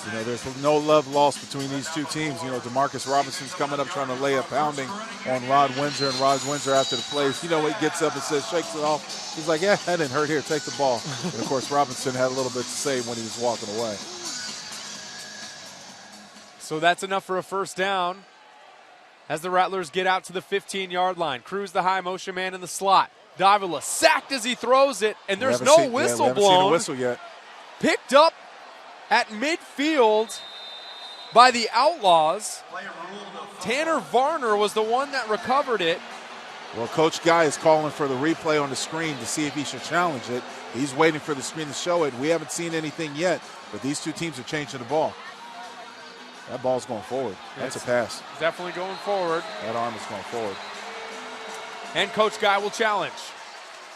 You know, there's no love lost between these two teams. You know, DeMarcus Robinson's coming up trying to lay a pounding on Rod Windsor, and Rod Windsor after the plays, you know, he gets up and says, shakes it off. He's like, yeah, that didn't hurt here, take the ball. And, of course, Robinson had a little bit to say when he was walking away. So that's enough for a 1st down as the Rattlers get out to the 15-yard line. Cruz, the high motion man in the slot. Davila sacked as he throws it, and there's no whistle blown. We haven't seen a whistle yet. Picked up at midfield by the Outlaws. Tanner Varner was the one that recovered it. Well, Coach Guy is calling for the replay on the screen to see if he should challenge it. He's waiting for the screen to show it. We haven't seen anything yet, but these two teams are changing the ball. That ball's going forward. That's a pass. Definitely going forward. That arm is going forward. And Coach Guy will challenge.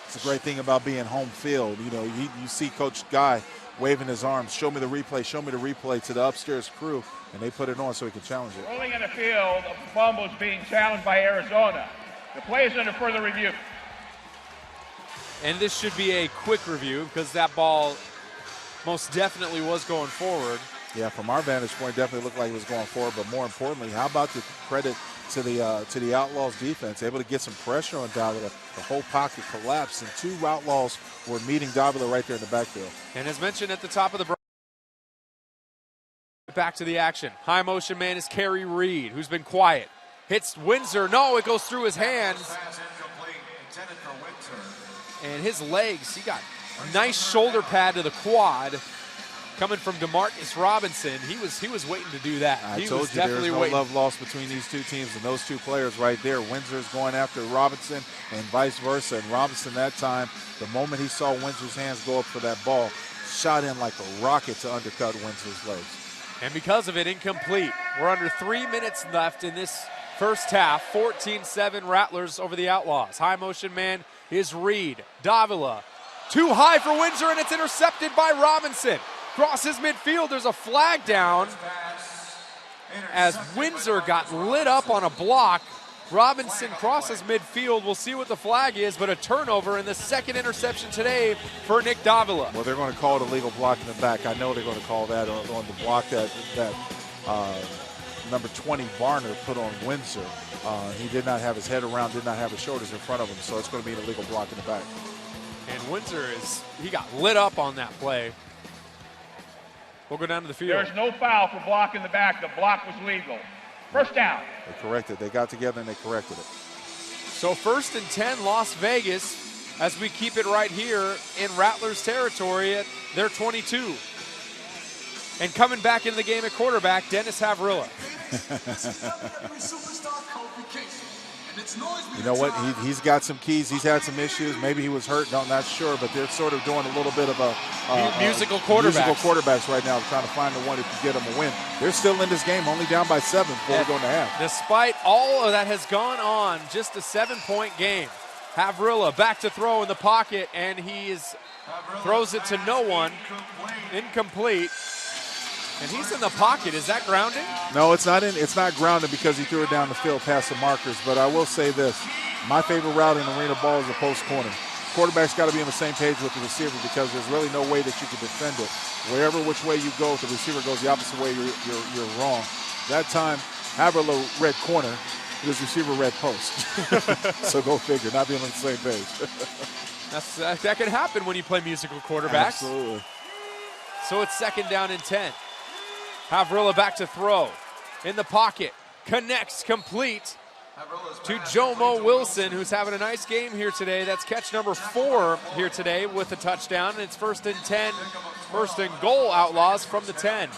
It's a great thing about being home field. You know, you see Coach Guy waving his arms, show me the replay to the upstairs crew, and they put it on so he can challenge it. Rolling in the field, a fumble is being challenged by Arizona. The play is under further review. And this should be a quick review because that ball most definitely was going forward. Yeah, from our vantage point, definitely looked like it was going forward, but more importantly, how about the credit to the Outlaws defense, able to get some pressure on Davila. The whole pocket collapsed, and 2 Outlaws were meeting Davila right there in the backfield. And as mentioned at the top of the back to the action. High motion man is Kerry Reed, who's been quiet. Hits Windsor. No, it goes through his hands. And his legs, he got a nice shoulder pad to the quad. coming from DeMarcus Robinson. He was waiting to do that. I He told was you there's definitely no waiting. love lost between these two teams and those two players right there. Windsor's going after Robinson and vice versa. And Robinson that time, the moment he saw Windsor's hands go up for that ball, shot in like a rocket to undercut Windsor's legs. And because of it, incomplete. We're under 3 minutes left in this first half. 14-7 Rattlers over the Outlaws. High motion man is Reed. Davila, too high for Windsor, and it's intercepted by Robinson. Crosses midfield, there's a flag down as Windsor got lit up on a block. Robinson crosses midfield. We'll see what the flag is, but a turnover in the second interception today for Nick Davila. Well, they're going to call it a legal block in the back. I know they're going to call that on the block that number 20 Varner put on Windsor. He did not have his head around, did not have his shoulders in front of him, so it's going to be an illegal block in the back. And Windsor he got lit up on that play. We'll go down to the field. There's no foul for block in the back. The block was legal. First down. They corrected. They got together and they corrected it. So 1st and 10, Las Vegas, as we keep it right here in Rattlers territory at their 22. And coming back in the game at quarterback, Dennis Havrilla. You know what? He's got some keys. He's had some issues. Maybe he was hurt. No, I'm not sure. But they're sort of doing a little bit of a musical quarterbacks. Musical quarterbacks right now, trying to find the one who can get them a win. They're still in this game, only down by 7 before we go into half. Despite all of that has gone on, just a 7-point game. Havrilla back to throw in the pocket, and throws it to no one. Incomplete. And he's in the pocket. Is that grounding? No, it's not. It's not grounded because he threw it down the field past the markers. But I will say this: my favorite route in arena ball is a post corner. Quarterback's got to be on the same page with the receiver because there's really no way that you can defend it. Wherever which way you go, if the receiver goes the opposite way, you're wrong. That time, Haverlow read corner, his receiver read post. So go figure, not being on the same page. That can happen when you play musical quarterbacks. Absolutely. So it's 2nd down and 10. Havrilla back to throw. In the pocket. Connects complete to Jomo Wilson, who's having a nice game here today. That's catch number 4 here today with a touchdown. And it's 1st and 10. 1st and goal, Outlaws from the 10.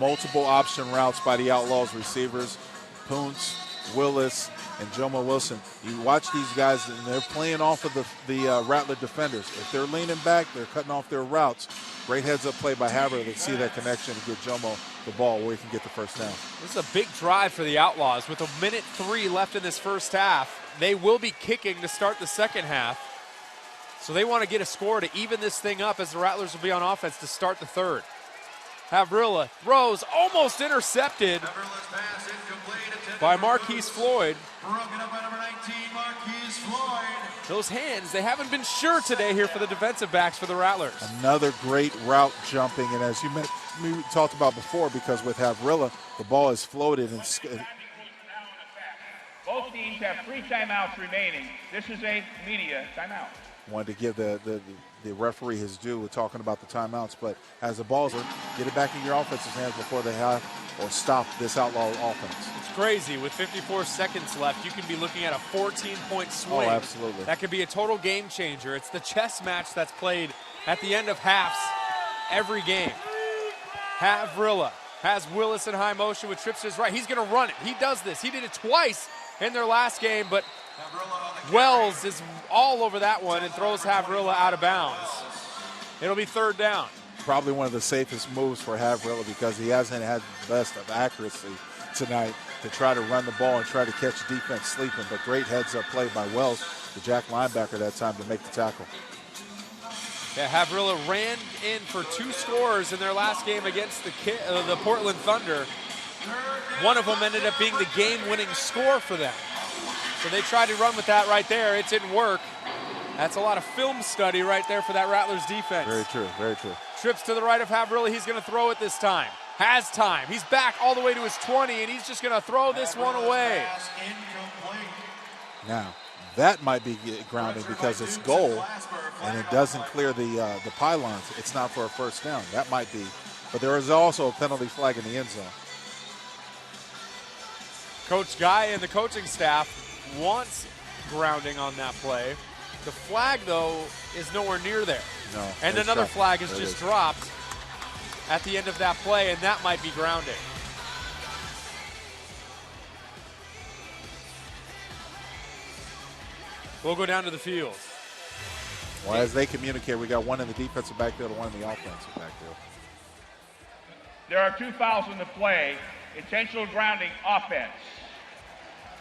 Multiple option routes by the Outlaws receivers. Poonce, Willis, and Jomo Wilson. You watch these guys, and they're playing off of the Rattler defenders. If they're leaning back, they're cutting off their routes. Great heads-up play by Havertz to see that connection and get Jomo the ball where he can get the first down. This is a big drive for the Outlaws. With 1:03 left in this first half, they will be kicking to start the second half. So they want to get a score to even this thing up as the Rattlers will be on offense to start the third. Havrilla throws, almost intercepted by Marquise Floyd. Broken up by number 19, Marquise Floyd. Those hands, they haven't been sure today here for the defensive backs for the Rattlers. Another great route jumping, and as we talked about before, because with Havrilla, the ball is floated. And both teams have 3 timeouts remaining. This is a media timeout. Wanted to give the referee his due with talking about the timeouts, but as the balls are, get it back in your offense's hands before they have or stop this Outlaw offense. It's crazy. With 54 seconds left, you can be looking at a 14-point swing. Oh, absolutely. That could be a total game changer. It's the chess match that's played at the end of halves every game. Havrilla has Willis in high motion with trips to his right. He's going to run it. He does this. He did it twice in their last game, but Wells is all over that one and throws Havrilla out of bounds. It'll be 3rd down. Probably one of the safest moves for Havrilla because he hasn't had the best of accuracy tonight to try to run the ball and try to catch defense sleeping, but great heads-up play by Wells, the Jack linebacker that time to make the tackle. Yeah, Havrilla ran in for 2 scores in their last game against the Portland Thunder. One of them ended up being the game-winning score for them. So they tried to run with that right there. It didn't work. That's a lot of film study right there for that Rattlers defense. Very true, very true. Trips to the right of Havrilla. He's going to throw it this time. Has time. He's back all the way to his 20, and he's just going to throw this one away. Now, that might be grounding because it's goal, and it doesn't clear the pylons. It's not for a first down. That might be. But there is also a penalty flag in the end zone. Coach Guy and the coaching staff wants grounding on that play. The flag, though, is nowhere near there. No. And another flag is just dropped. at the end of that play, and that might be grounding. We'll go down to the field. Well, as they communicate, we got one in the defensive backfield and one in the offensive backfield. There are 2 fouls in the play. Intentional grounding, offense.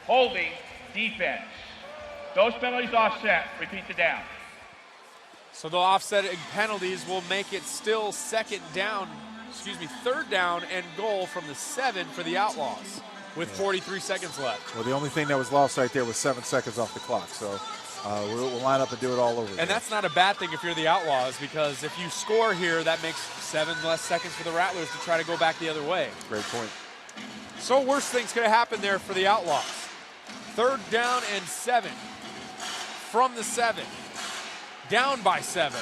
Holding, defense. Those penalties offset. Repeat the down. So the offsetting penalties will make it still third down and goal from the 7 for the Outlaws with 43 seconds left. Well, the only thing that was lost right there was 7 seconds off the clock. So we'll line up and do it all over again. And that's not a bad thing if you're the Outlaws, because if you score here, that makes 7 less seconds for the Rattlers to try to go back the other way. Great point. So worst things could have happened there for the Outlaws. 3rd down and 7 from the 7. Down by 7.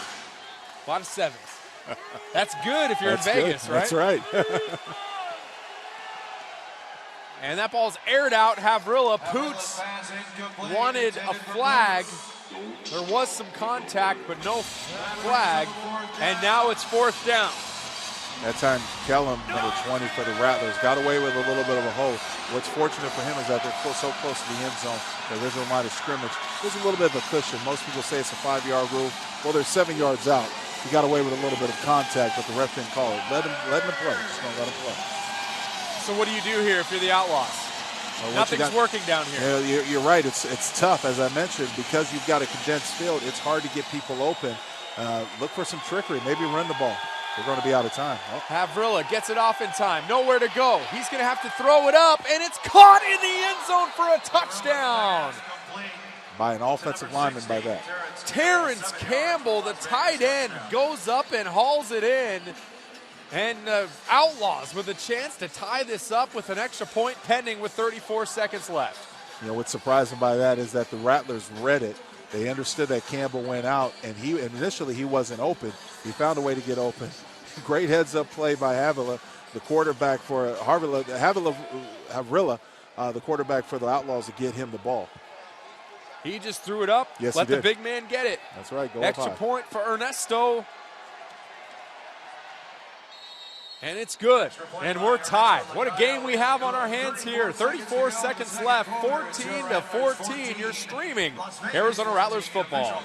A lot of 7s. That's good if you're in Vegas, good. right? That's right. And that ball's aired out. Havrilla. Poots wanted a flag. There was some contact, but no flag. And now it's 4th down. That time, Kellum, number 20 for the Rattlers, got away with a little bit of a hold. What's fortunate for him is that they're so close to the end zone, the original line of scrimmage. There's a little bit of a cushion. Most people say it's a 5-yard rule. Well, they're 7 yards out. He got away with a little bit of contact, but the ref didn't call it. Let him play. Just don't let him play. So what do you do here if you're the Outlaws? Nothing's working down here. Yeah, you're right. It's tough, as I mentioned, because you've got a condensed field. It's hard to get people open. Look for some trickery. Maybe run the ball. They're going to be out of time. Oh. Havrilla gets it off in time. Nowhere to go. He's going to have to throw it up, and it's caught in the end zone for a touchdown. By an offensive lineman by that. Terrence Campbell, the tight end, goes up and hauls it in. And Outlaws with a chance to tie this up with an extra point pending with 34 seconds left. You know, what's surprising by that is that the Rattlers read it. They understood that Campbell went out, and initially he wasn't open. He found a way to get open. Great heads-up play by Havrilla, the quarterback for Havrilla, the quarterback for the Outlaws, to get him the ball. He just threw it up. Yes, let he the did. big man get it. That's right. Go Extra up high. point for Ernesto. And it's good. And we're tied. What a game we have on our hands here. 34 seconds left. 14-14. You're streaming Arizona Rattlers football.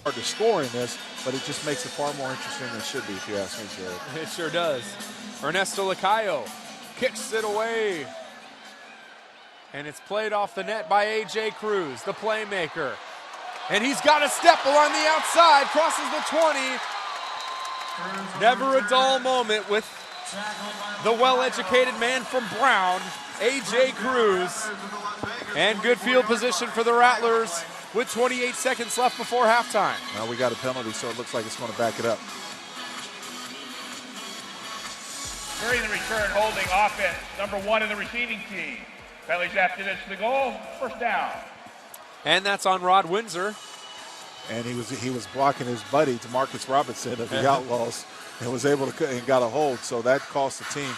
Hard to score in this, but it just makes it far more interesting than it should be, if you ask me, Jared. It sure does. Ernesto Lacayo kicks it away. And it's played off the net by A.J. Cruz, the playmaker. And he's got a step along the outside, crosses the 20. Never a dull moment with the well-educated man from Brown, A.J. Cruz. And good field position for the Rattlers with 28 seconds left before halftime. Now we got a penalty, so it looks like it's going to back it up. During the return, holding offense, number 1 in the receiving team. Penalties after this to the goal, 1st down. And that's on Rod Windsor. And he was blocking his buddy, DeMarcus Robinson of the Outlaws, and was able to and got a hold. So that cost the team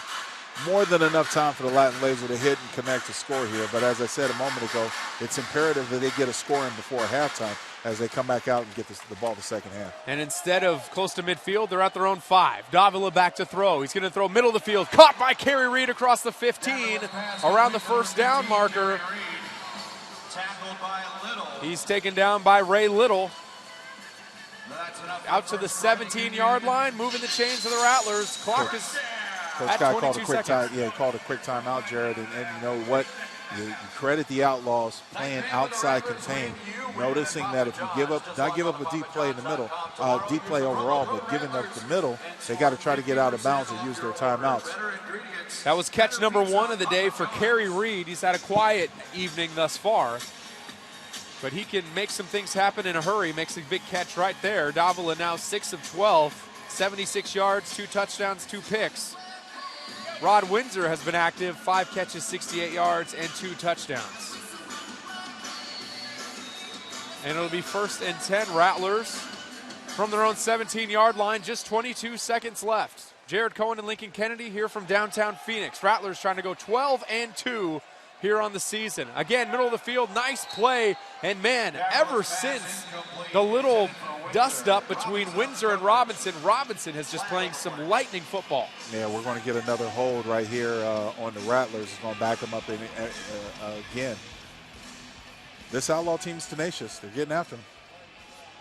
more than enough time for the Latin Laser to hit and connect to score here. But as I said a moment ago, it's imperative that they get a score in before halftime as they come back out and get the ball the second half. And instead of close to midfield, they're at their own 5. Davila back to throw. He's going to throw middle of the field. Caught by Kerry Reed across the 15, around the 1st down marker. He's taken down by Ray Little. Out to the 17-yard line, moving the chains of the Rattlers. Clock is at 22 seconds. He called a quick timeout, Jared. And you know what? You credit the Outlaws playing outside contain, noticing that if you not give up a deep play in the middle, deep play overall, but giving up the middle, they got to try to get out of bounds and use their timeouts. That was catch number 1 of the day for Kerry Reed. He's had a quiet evening thus far, but he can make some things happen in a hurry. Makes a big catch right there. Davila now 6 of 12, 76 yards, 2 touchdowns, 2 picks. Rod Windsor has been active, 5 catches, 68 yards, and 2 touchdowns. And it'll be 1st and 10 Rattlers from their own 17-yard line, just 22 seconds left. Jared Cohen and Lincoln Kennedy here from downtown Phoenix. Rattlers trying to go 12-2 here on the season. Again, middle of the field, nice play. And man, ever since the little dust-up between Windsor and Robinson. Robinson has just playing some lightning football. Yeah, we're going to get another hold right here on the Rattlers. It's going to back them up again. This Outlaw team's tenacious. They're getting after them.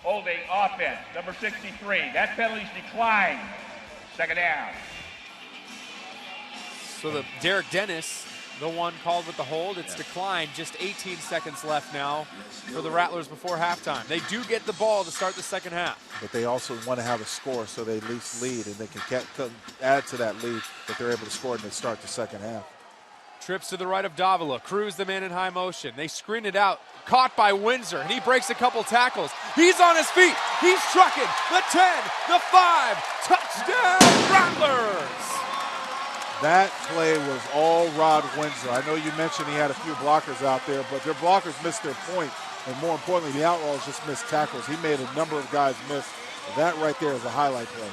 Holding offense, number 63. That penalty's declined. Second down. So the Derek Dennis, the one called with the hold, it's declined. Just 18 seconds left now for the Rattlers before halftime. They do get the ball to start the second half. But they also want to have a score so they at least lead, and they can add to that lead if they're able to score and they start the second half. Trips to the right of Davila. Cruz the man in high motion. They screen it out. Caught by Windsor, and he breaks a couple tackles. He's on his feet. He's trucking. The 10, the 5. Touchdown, Rattlers! That play was all Rod Windsor. I know you mentioned he had a few blockers out there, but their blockers missed their point. And more importantly, the Outlaws just missed tackles. He made a number of guys miss. That right there is a highlight play.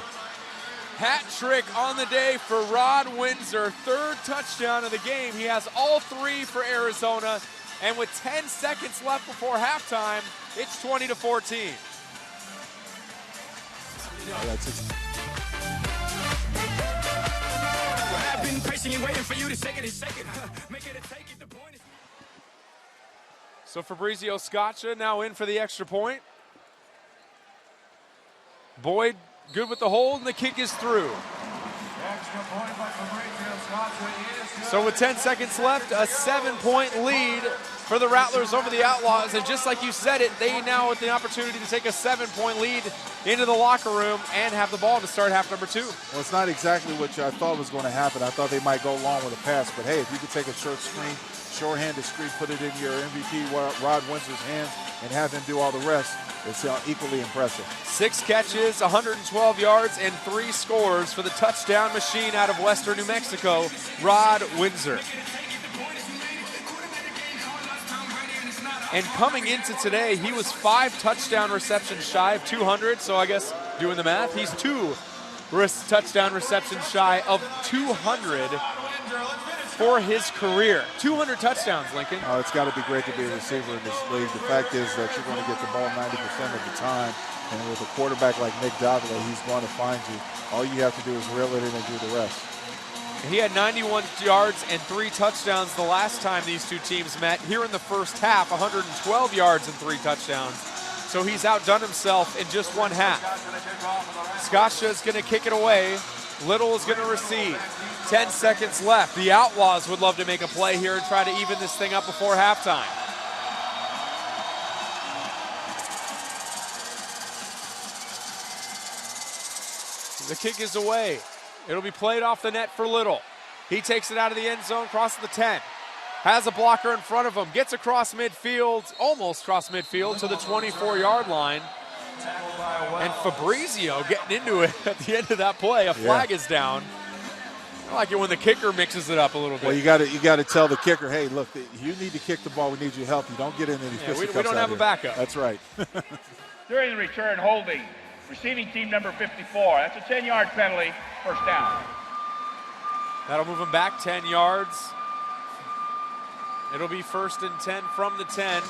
Hat trick on the day for Rod Windsor. Third touchdown of the game. He has all 3 for Arizona. And with 10 seconds left before halftime, it's 20-14. That's it. I've been patient and waiting for you to shake it and shake it. Make it and take it. The point is. So Fabrizio Scaccia now in for the extra point. Boyd good with the hold, and the kick is through. Extra point by Fabrizio Scaccia is good. So with 10 seconds left, a 7-point lead for the Rattlers over the Outlaws. And just like you said it, they now have the opportunity to take a 7-point lead into the locker room and have the ball to start half number 2. Well, it's not exactly what I thought was going to happen. I thought they might go long with a pass, but hey, if you could take a short-handed screen, put it in your MVP Rod Windsor's hands, and have him do all the rest, it's equally impressive. 6 catches, 112 yards, and 3 scores for the touchdown machine out of Western New Mexico, Rod Windsor. And coming into today, he was 5 touchdown receptions shy of 200. So I guess doing the math, he's 2 touchdown receptions shy of 200 for his career. 200 touchdowns, Lincoln. Oh, it's got to be great to be a receiver in this league. The fact is that you're going to get the ball 90% of the time. And with a quarterback like Nick Davila, he's going to find you. All you have to do is reel it in and do the rest. He had 91 yards and 3 touchdowns the last time these two teams met. Here in the first half, 112 yards and 3 touchdowns. So he's outdone himself in just one half. Scaccia is going to kick it away. Little is going to receive. 10 seconds left. The Outlaws would love to make a play here and try to even this thing up before halftime. The kick is away. It'll be played off the net for Little. He takes it out of the end zone, crosses the 10. Has a blocker in front of him. Gets across midfield, almost across midfield to the 24-yard line. And Fabrizio getting into it at the end of that play. A flag is down. I like it when the kicker mixes it up a little bit. Well, you got to tell the kicker, hey, look, you need to kick the ball. We need your help. You don't get in any fisticuffs. We don't have a backup. That's right. During the return, holding. Receiving team number 54. That's a 10-yard penalty. First down. That'll move him back 10 yards. It'll be 1st and 10 from the 10.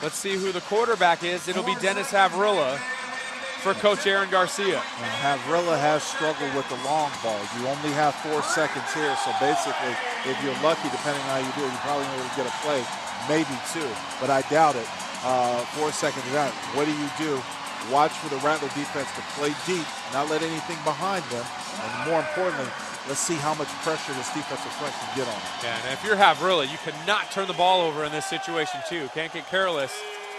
Let's see who the quarterback is. It'll be Dennis Havrilla for Coach Aaron Garcia. Now, Havrilla has struggled with the long ball. You only have 4 seconds here, so basically, if you're lucky, depending on how you do it, you're probably going to get a play, maybe 2, but I doubt it. 4 seconds out. What do? Watch for the Rattler defense to play deep, not let anything behind them, and more importantly, let's see how much pressure this defensive front can get on them. Yeah, and if you're Havrilla, you cannot turn the ball over in this situation too. Can't get careless.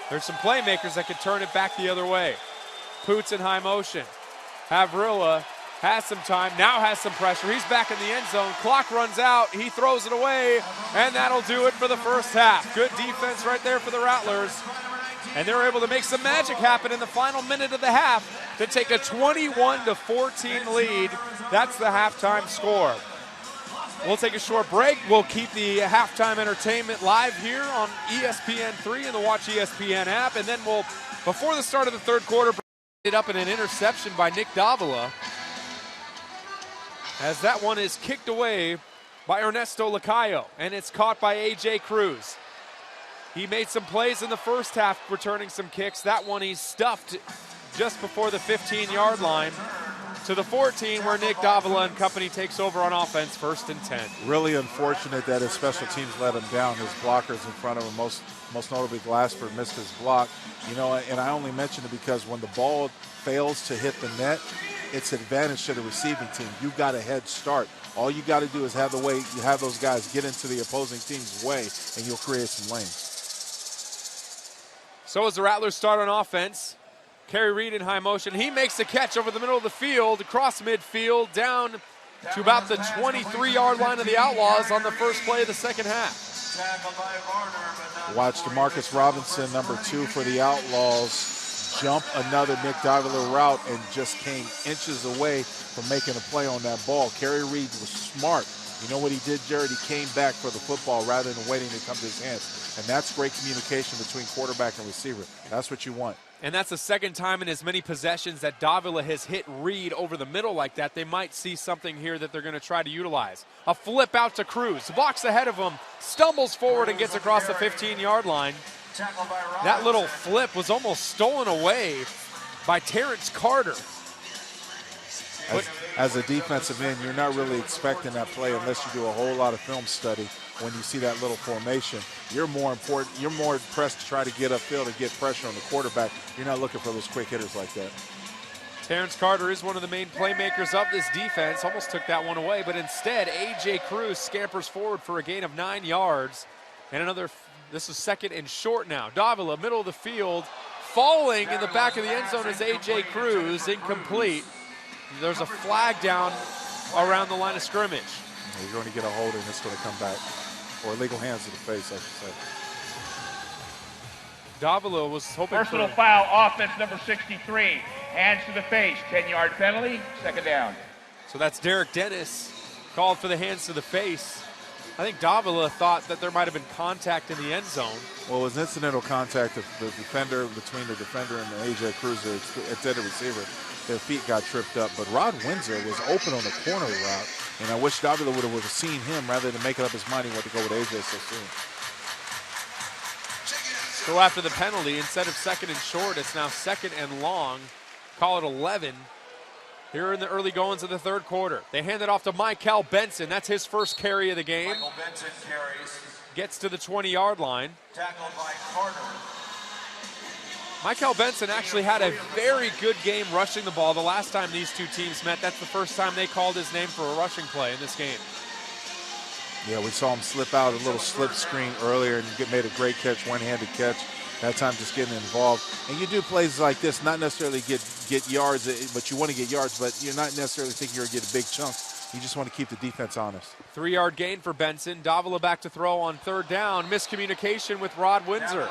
There's some playmakers that could turn it back the other way. Poots in high motion. Havrilla has some time, now has some pressure. He's back in the end zone. Clock runs out. He throws it away, and that'll do it for the first half. Good defense right there for the Rattlers. And they're able to make some magic happen in the final minute of the half to take a 21-14 lead. That's the halftime score. We'll take a short break. We'll keep the halftime entertainment live here on ESPN3 and the Watch ESPN app. And then we'll, before the start of the third quarter, bring it up in an interception by Nick Davila, as that one is kicked away by Ernesto Lacayo, and it's caught by A.J. Cruz. He made some plays in the first half, returning some kicks. That one he's stuffed just before the 15-yard line to the 14 where Nick Davila and company takes over on offense, 1st and 10. Really unfortunate that his special teams let him down. His blockers in front of him, most notably Glassford, missed his block. You know, and I only mention it because when the ball fails to hit the net, it's advantage to the receiving team. You've got a head start. All you got to do is have those guys get into the opposing team's way, and you'll create some lanes. So as the Rattlers start on offense, Kerry Reed in high motion. He makes the catch over the middle of the field, across midfield, down to about the 23-yard line of the Outlaws on the first play of the second half. Watch DeMarcus Robinson, number 2 for the Outlaws, jump another Nick Davila route and just came inches away from making a play on that ball. Kerry Reed was smart. You know what he did, Jared? He came back for the football rather than waiting to come to his hands. And that's great communication between quarterback and receiver. That's what you want. And that's the second time in as many possessions that Davila has hit Reed over the middle like that. They might see something here that they're going to try to utilize. A flip out to Cruz. Blocks ahead of him, stumbles forward and gets across the 15-yard line. That little flip was almost stolen away by Terrence Carter. As a defensive end, you're not really expecting that play unless you do a whole lot of film study. When you see that little formation, you're more pressed to try to get upfield and get pressure on the quarterback. You're not looking for those quick hitters like that. Terrence Carter is one of the main playmakers of this defense. Almost took that one away, but instead, A.J. Cruz scampers forward for a gain of 9 yards. And this is 2nd and short now. Davila, middle of the field, falling in the back of the end zone is A.J. Cruz, incomplete. There's a flag down around the line of scrimmage. You're going to get a hold and it's going to come back. Or illegal hands to the face, I should say. Davila was hoping Personal foul, offense number 63. Hands to the face, 10-yard penalty, 2nd down. So that's Derek Dennis called for the hands to the face. I think Davila thought that there might have been contact in the end zone. Well, it was incidental contact of the defender between the defender and the A.J. Cruz, the intended receiver. Their feet got tripped up, but Rod Windsor was open on the corner route, and I wish Davila would have seen him rather than making up his mind he wanted to go with A.J. so soon. So after the penalty, instead of 2nd and short, it's now 2nd and long. Call it 11. Here in the early goings of the 3rd quarter. They hand it off to Michael Benson. That's his first carry of the game. Michael Benson carries. Gets to the 20-yard line. Tackled by Carter. Michael Benson actually had a very good game rushing the ball the last time these two teams met. That's the first time they called his name for a rushing play in this game. Yeah, we saw him slip out a little slip screen earlier and made a great catch, one-handed catch. That time just getting involved. And you do plays like this, not necessarily get yards, but you want to get yards, but you're not necessarily thinking you're going to get a big chunk. You just want to keep the defense honest. 3-yard gain for Benson. Davila back to throw on 3rd down. Miscommunication with Rod Windsor.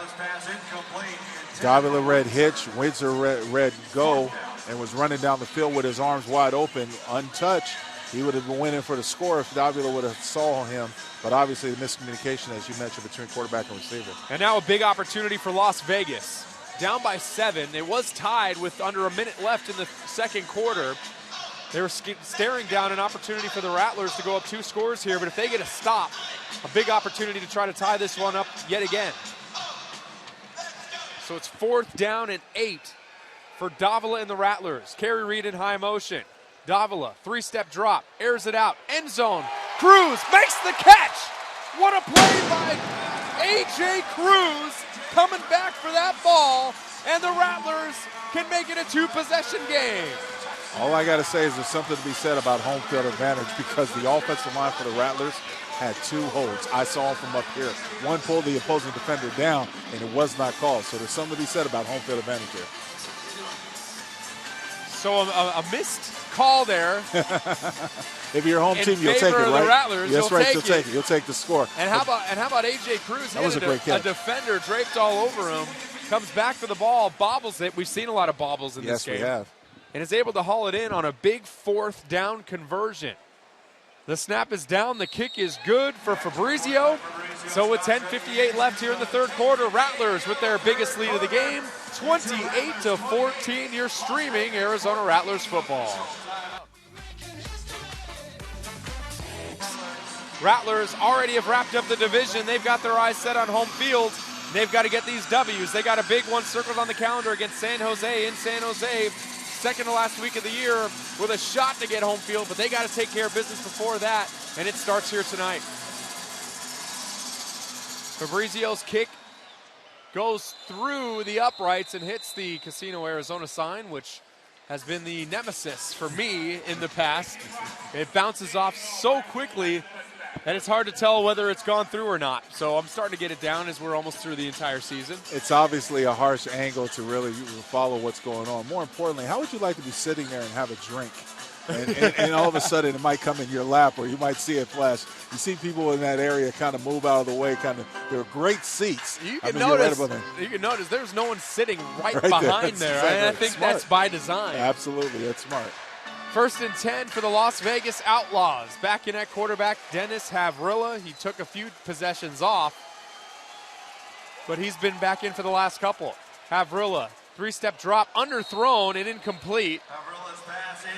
Davila read hitch, Windsor read go, and was running down the field with his arms wide open, untouched. He would have been winning for the score if Davila would have saw him. But obviously the miscommunication, as you mentioned, between quarterback and receiver. And now a big opportunity for Las Vegas. Down by 7. It was tied with under a minute left in the 2nd quarter. They were staring down an opportunity for the Rattlers to go up 2 scores here. But if they get a stop, a big opportunity to try to tie this one up yet again. So it's 4th down and 8 for Davila and the Rattlers. Kerry Reed in high motion. Davila, 3-step drop, airs it out, end zone. Cruz makes the catch. What a play by A.J. Cruz coming back for that ball, and the Rattlers can make it a 2-possession game. All I got to say is there's something to be said about home field advantage because the offensive line for the Rattlers had 2 holds. I saw them from up here. One pulled the opposing defender down, and it was not called. So there's something to be said about home field advantage here. So a missed call there. If you're a home team, you'll take it, right? The Rattlers, yes, right. You'll take it. You'll take the score. And how about A.J. Cruz? That was a great catch. A defender draped all over him. Comes back for the ball, bobbles it. We've seen a lot of bobbles in this game. Yes, we have. And is able to haul it in on a big 4th down conversion. The snap is down. The kick is good for Fabrizio. So with 10:58 left here in the 3rd quarter, Rattlers with their biggest lead of the game, 28-14. You're streaming Arizona Rattlers football. Rattlers already have wrapped up the division. They've got their eyes set on home field. They've got to get these W's. They got a big one circled on the calendar against San Jose in San Jose. Second to last week of the year with a shot to get home field, but they got to take care of business before that, and it starts here tonight. Fabrizio's kick goes through the uprights and hits the Casino Arizona sign, which has been the nemesis for me in the past. It bounces off so quickly that it's hard to tell whether it's gone through or not. So I'm starting to get it down as we're almost through the entire season. It's obviously a harsh angle to really follow what's going on. More importantly, how would you like to be sitting there and have a drink? And all of a sudden it might come in your lap, or you might see it flash. You see people in that area kind of move out of the way. They're great seats. You can notice there's no one sitting right behind there. Exactly. And I think that's by design. Absolutely, that's smart. 1st and 10 for the Las Vegas Outlaws. Back in at quarterback, Dennis Havrilla. He took a few possessions off, but he's been back in for the last couple. Havrilla, 3-step drop, underthrown and incomplete.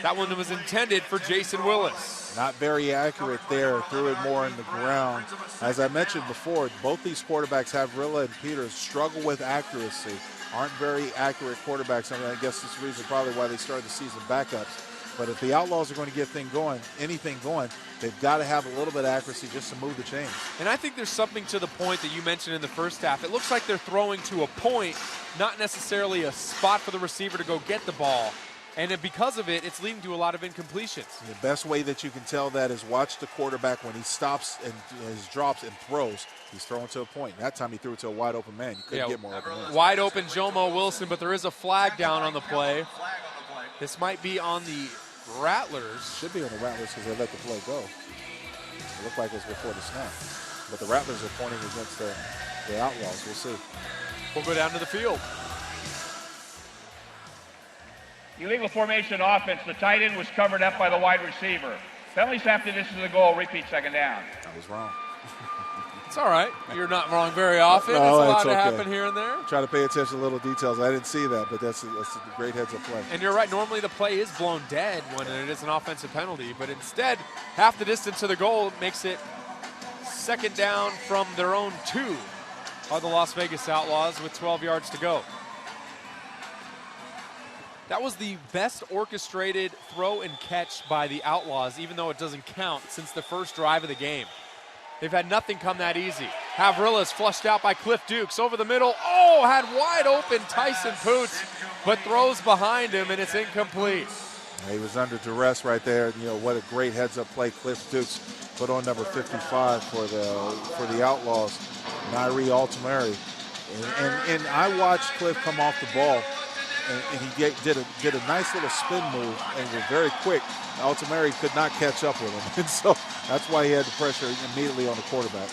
That one was intended for Jason Willis. Not very accurate there, threw it more in the ground. As I mentioned before, both these quarterbacks, Havrilla and Peters, struggle with accuracy. Aren't very accurate quarterbacks. I mean, I guess this is the reason probably why they started the season backups. But if the Outlaws are going to get anything going, they've got to have a little bit of accuracy just to move the chains. And I think there's something to the point that you mentioned in the first half. It looks like they're throwing to a point, not necessarily a spot for the receiver to go get the ball. And then because of it, it's leading to a lot of incompletions. The best way that you can tell that is watch the quarterback when he stops and his drops and throws. He's throwing to a point. That time he threw it to a wide open man. You couldn't get more open man. Wide open Jomo Wilson, but there is a flag down on the play. This might be on the Rattlers. Should be on the Rattlers because they let the play go. It looked like it was before the snap. But the Rattlers are pointing against the Outlaws. We'll see. We'll go down to the field. Illegal formation offense. The tight end was covered up by the wide receiver. Penalties after this is a goal. Repeat, second down. I was wrong. It's all right. You're not wrong very often. No, it's allowed it's to okay. happen here and there. Try to pay attention to little details. I didn't see that, but that's a great heads-up play. And you're right. Normally the play is blown dead when it is an offensive penalty, but instead half the distance to the goal makes it second down from their own 2 are the Las Vegas Outlaws with 12 yards to go. That was the best orchestrated throw and catch by the Outlaws, even though it doesn't count, since the first drive of the game. They've had nothing come that easy. Havrilla is flushed out by Cliff Dukes over the middle. Oh, had wide open Tyson Poots, but throws behind him, and it's incomplete. He was under duress right there. You know, what a great heads-up play Cliff Dukes put on number 55 for the Outlaws, Nairi Altamari. And I watched Cliff come off the ball, and he did a nice little spin move and was very quick. Altamari could not catch up with him, and so that's why he had the pressure immediately on the quarterback.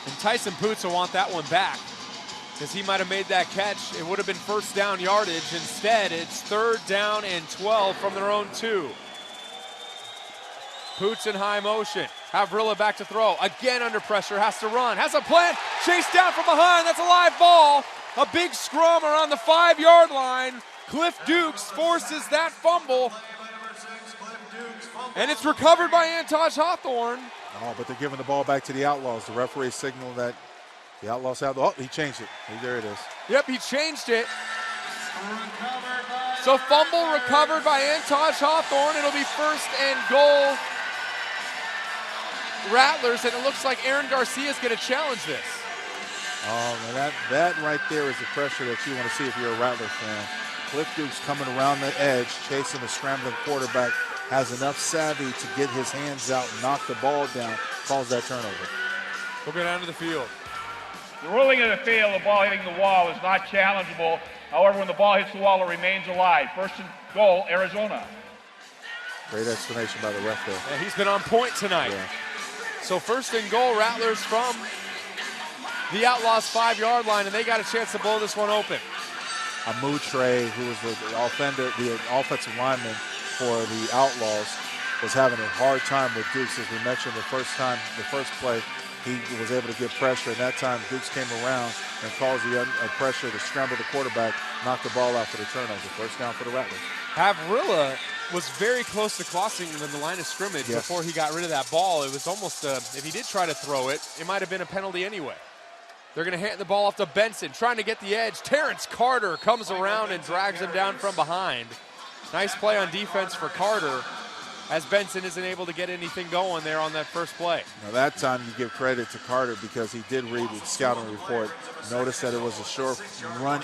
And Tyson Poots will want that one back because he might have made that catch. It would have been first down yardage. Instead, it's 3rd down and 12 from their own 2. Poots in high motion. Havrilla back to throw. Again under pressure, has to run, has a plant, chased down from behind. That's a live ball. A big scrum around the 5-yard line. Cliff Dukes forces that fumble. And it's recovered by Antaj Hawthorne. Oh, but they're giving the ball back to the Outlaws. The referee signaled that the Outlaws have the, oh, he changed it. There it is. Yep, he changed it. So fumble recovered by Antaj Hawthorne. It'll be 1st and goal Rattlers, and it looks like Aaron Garcia is going to challenge this. Oh, man, that right there is the pressure that you want to see if you're a Rattlers fan. Cliff Dukes coming around the edge, chasing the scrambling quarterback, has enough savvy to get his hands out and knock the ball down, calls that turnover. We'll go down to the field. The ruling of the field, the ball hitting the wall is not challengeable. However, when the ball hits the wall, it remains alive. 1st and goal, Arizona. Great explanation by the ref there. Yeah, he's been on point tonight. Yeah. So 1st and goal, Rattlers from the Outlaws 5-yard line, and they got a chance to blow this one open. Amutre, who was the offensive lineman for the Outlaws, was having a hard time with Dukes. As we mentioned the first play, he was able to get pressure, and that time Dukes came around and caused the pressure to scramble the quarterback, knock the ball out for the turnover. 1st down for the Rattlers. Havrilla was very close to crossing the line of scrimmage before he got rid of that ball. It was almost, if he did try to throw it, it might have been a penalty anyway. They're going to hand the ball off to Benson, trying to get the edge. Terrence Carter comes around and drags him down from behind. Nice play on defense for Carter, as Benson isn't able to get anything going there on that first play. Now that time you give credit to Carter because he did read the scouting report. Notice that it was a short run,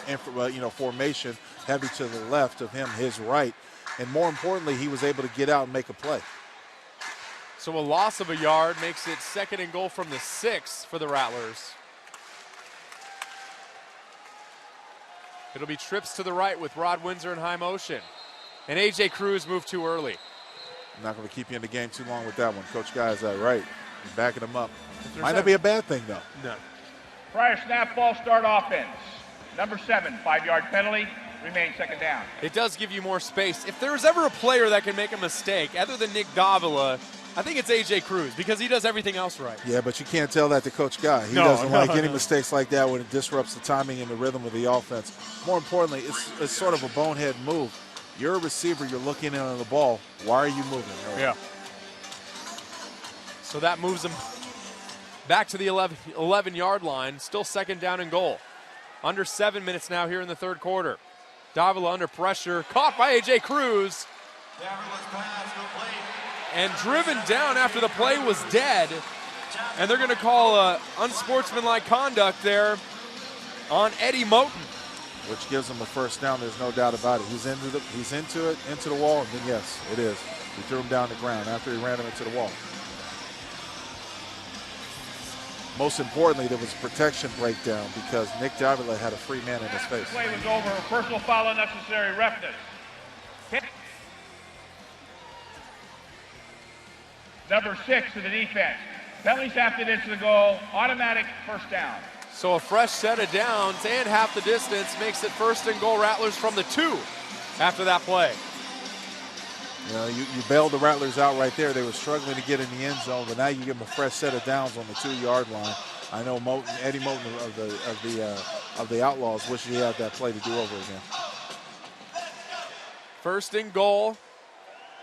formation, heavy to the left of him, his right. And more importantly, he was able to get out and make a play. So a loss of a yard makes it 2nd and goal from the 6 for the Rattlers. It'll be trips to the right with Rod Windsor in high motion. And A.J. Cruz moved too early. I'm not going to keep you in the game too long with that one. Coach Guy is right. He's backing him up. Might not be a bad thing, though. No. Prior snap, ball start offense. Number 7, 5-yard penalty. Remains 2nd down. It does give you more space. If there's ever a player that can make a mistake, other than Nick Davila, I think it's A.J. Cruz because he does everything else right. Yeah, but you can't tell that to Coach Guy. He doesn't like any mistakes like that when it disrupts the timing and the rhythm of the offense. More importantly, it's sort of a bonehead move. You're a receiver. You're looking in on the ball. Why are you moving? Yeah. So that moves him back to the 11-yard line. Still 2nd down and goal. Under 7 minutes now here in the 3rd quarter. Davila under pressure. Caught by A.J. Cruz. And driven down after the play was dead. And they're going to call unsportsmanlike conduct there on Eddie Moten. Which gives him a 1st down, there's no doubt about it. He's into the wall, and then yes, it is. He threw him down the ground after he ran him into the wall. Most importantly, there was a protection breakdown because Nick Davila had a free man in his face. Play was over. Personal foul unnecessary. Roughness. Hit. Number 6 to the defense. Penalties after this to the goal. Automatic 1st down. So a fresh set of downs and half the distance makes it 1st and goal Rattlers from the 2 after that play. You know, you bailed the Rattlers out right there. They were struggling to get in the end zone, but now you give them a fresh set of downs on the 2-yard line. I know Eddie Moten of the Outlaws wishes he had that play to do over again. 1st and goal.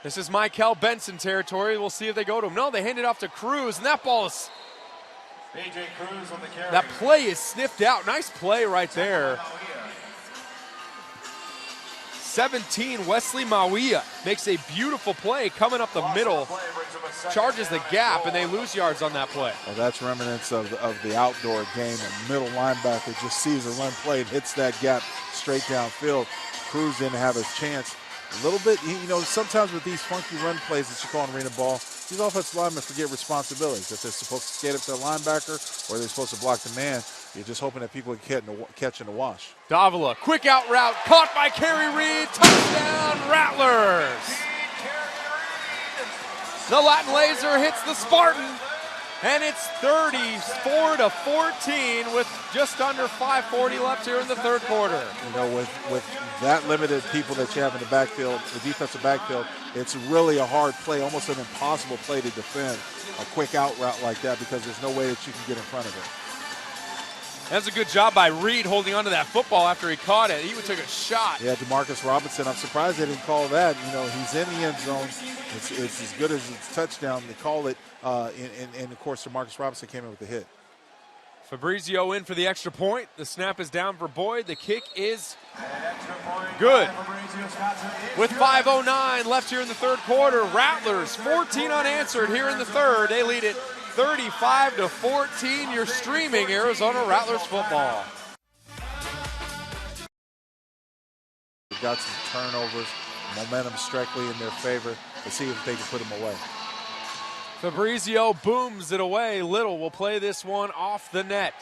This is Michael Benson territory. We'll see if they go to him. No, they hand it off to Cruz, and that ball is... A.J. Cruz on the carry. That play is sniffed out. Nice play right there. 17, Wesley Mawia makes a beautiful play coming up the middle, charges the gap, and they lose yards on that play. Well, that's remnants of the outdoor game. A middle linebacker just sees a run play and hits that gap straight downfield. Cruz didn't have his chance. A little bit, sometimes with these funky run plays that you call in arena ball, these offensive linemen forget responsibilities. If they're supposed to skate up to the linebacker or they're supposed to block the man, you're just hoping that people can catch in the wash. Davila, quick out route, caught by Kerry Reed, touchdown Rattlers. The Latin Laser hits the Spartan, and it's 34-14 with just under 5:40 left here in the 3rd quarter. You know, with that limited people that you have in the backfield, the defensive backfield, it's really a hard play, almost an impossible play to defend a quick out route like that because there's no way that you can get in front of it. That's a good job by Reed holding onto that football after he caught it. He took a shot. Yeah, DeMarcus Robinson, I'm surprised they didn't call that. You know, he's in the end zone. It's as good as it's touchdown. They call it, and of course, DeMarcus Robinson came in with the hit. Fabrizio in for the extra point. The snap is down for Boyd. The kick is good. With 5:09 left here in the 3rd quarter, Rattlers 14 unanswered here in the 3rd. They lead it 35-14. You're streaming Arizona Rattlers football. They've got some turnovers. Momentum strictly in their favor. Let's see if they can put them away. Fabrizio booms it away. Little will play this one off the net.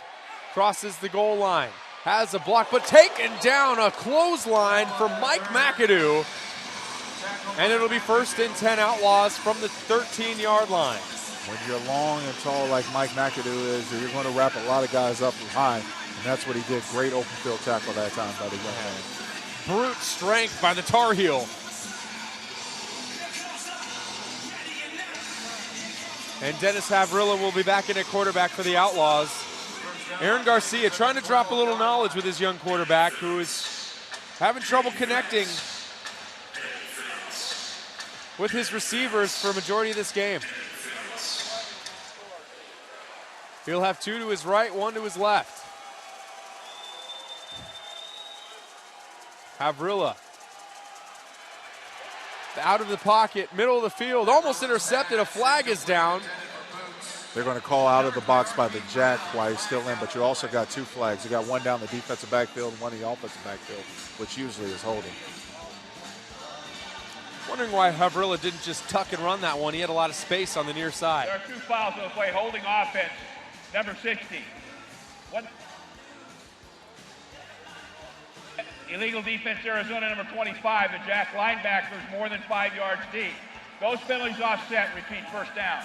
Crosses the goal line. Has a block, but taken down. A clothesline for Mike McAdoo. And it'll be 1st and 10 Outlaws from the 13-yard line. When you're long and tall like Mike McAdoo is, you're going to wrap a lot of guys up high, and that's what he did. Great open field tackle that time by the young man. Brute strength by the Tar Heel. And Dennis Havrilla will be back in at quarterback for the Outlaws. Aaron Garcia trying to drop a little knowledge with his young quarterback who is having trouble connecting with his receivers for a majority of this game. He'll have 2 to his right, 1 to his left. Havrilla out of the pocket, middle of the field, almost intercepted. A flag is down. They're going to call out of the box by the jack while he's still in, but you also got 2 flags. You got one down the defensive backfield and one in the offensive backfield, which usually is holding. Wondering why Havrilla didn't just tuck and run that one. He had a lot of space on the near side. There are 2 fouls on the play, holding offense, number 60. One. Illegal defense, Arizona, number 25. The jack linebackers more than 5 yards deep. Those penalties offset, repeat first down.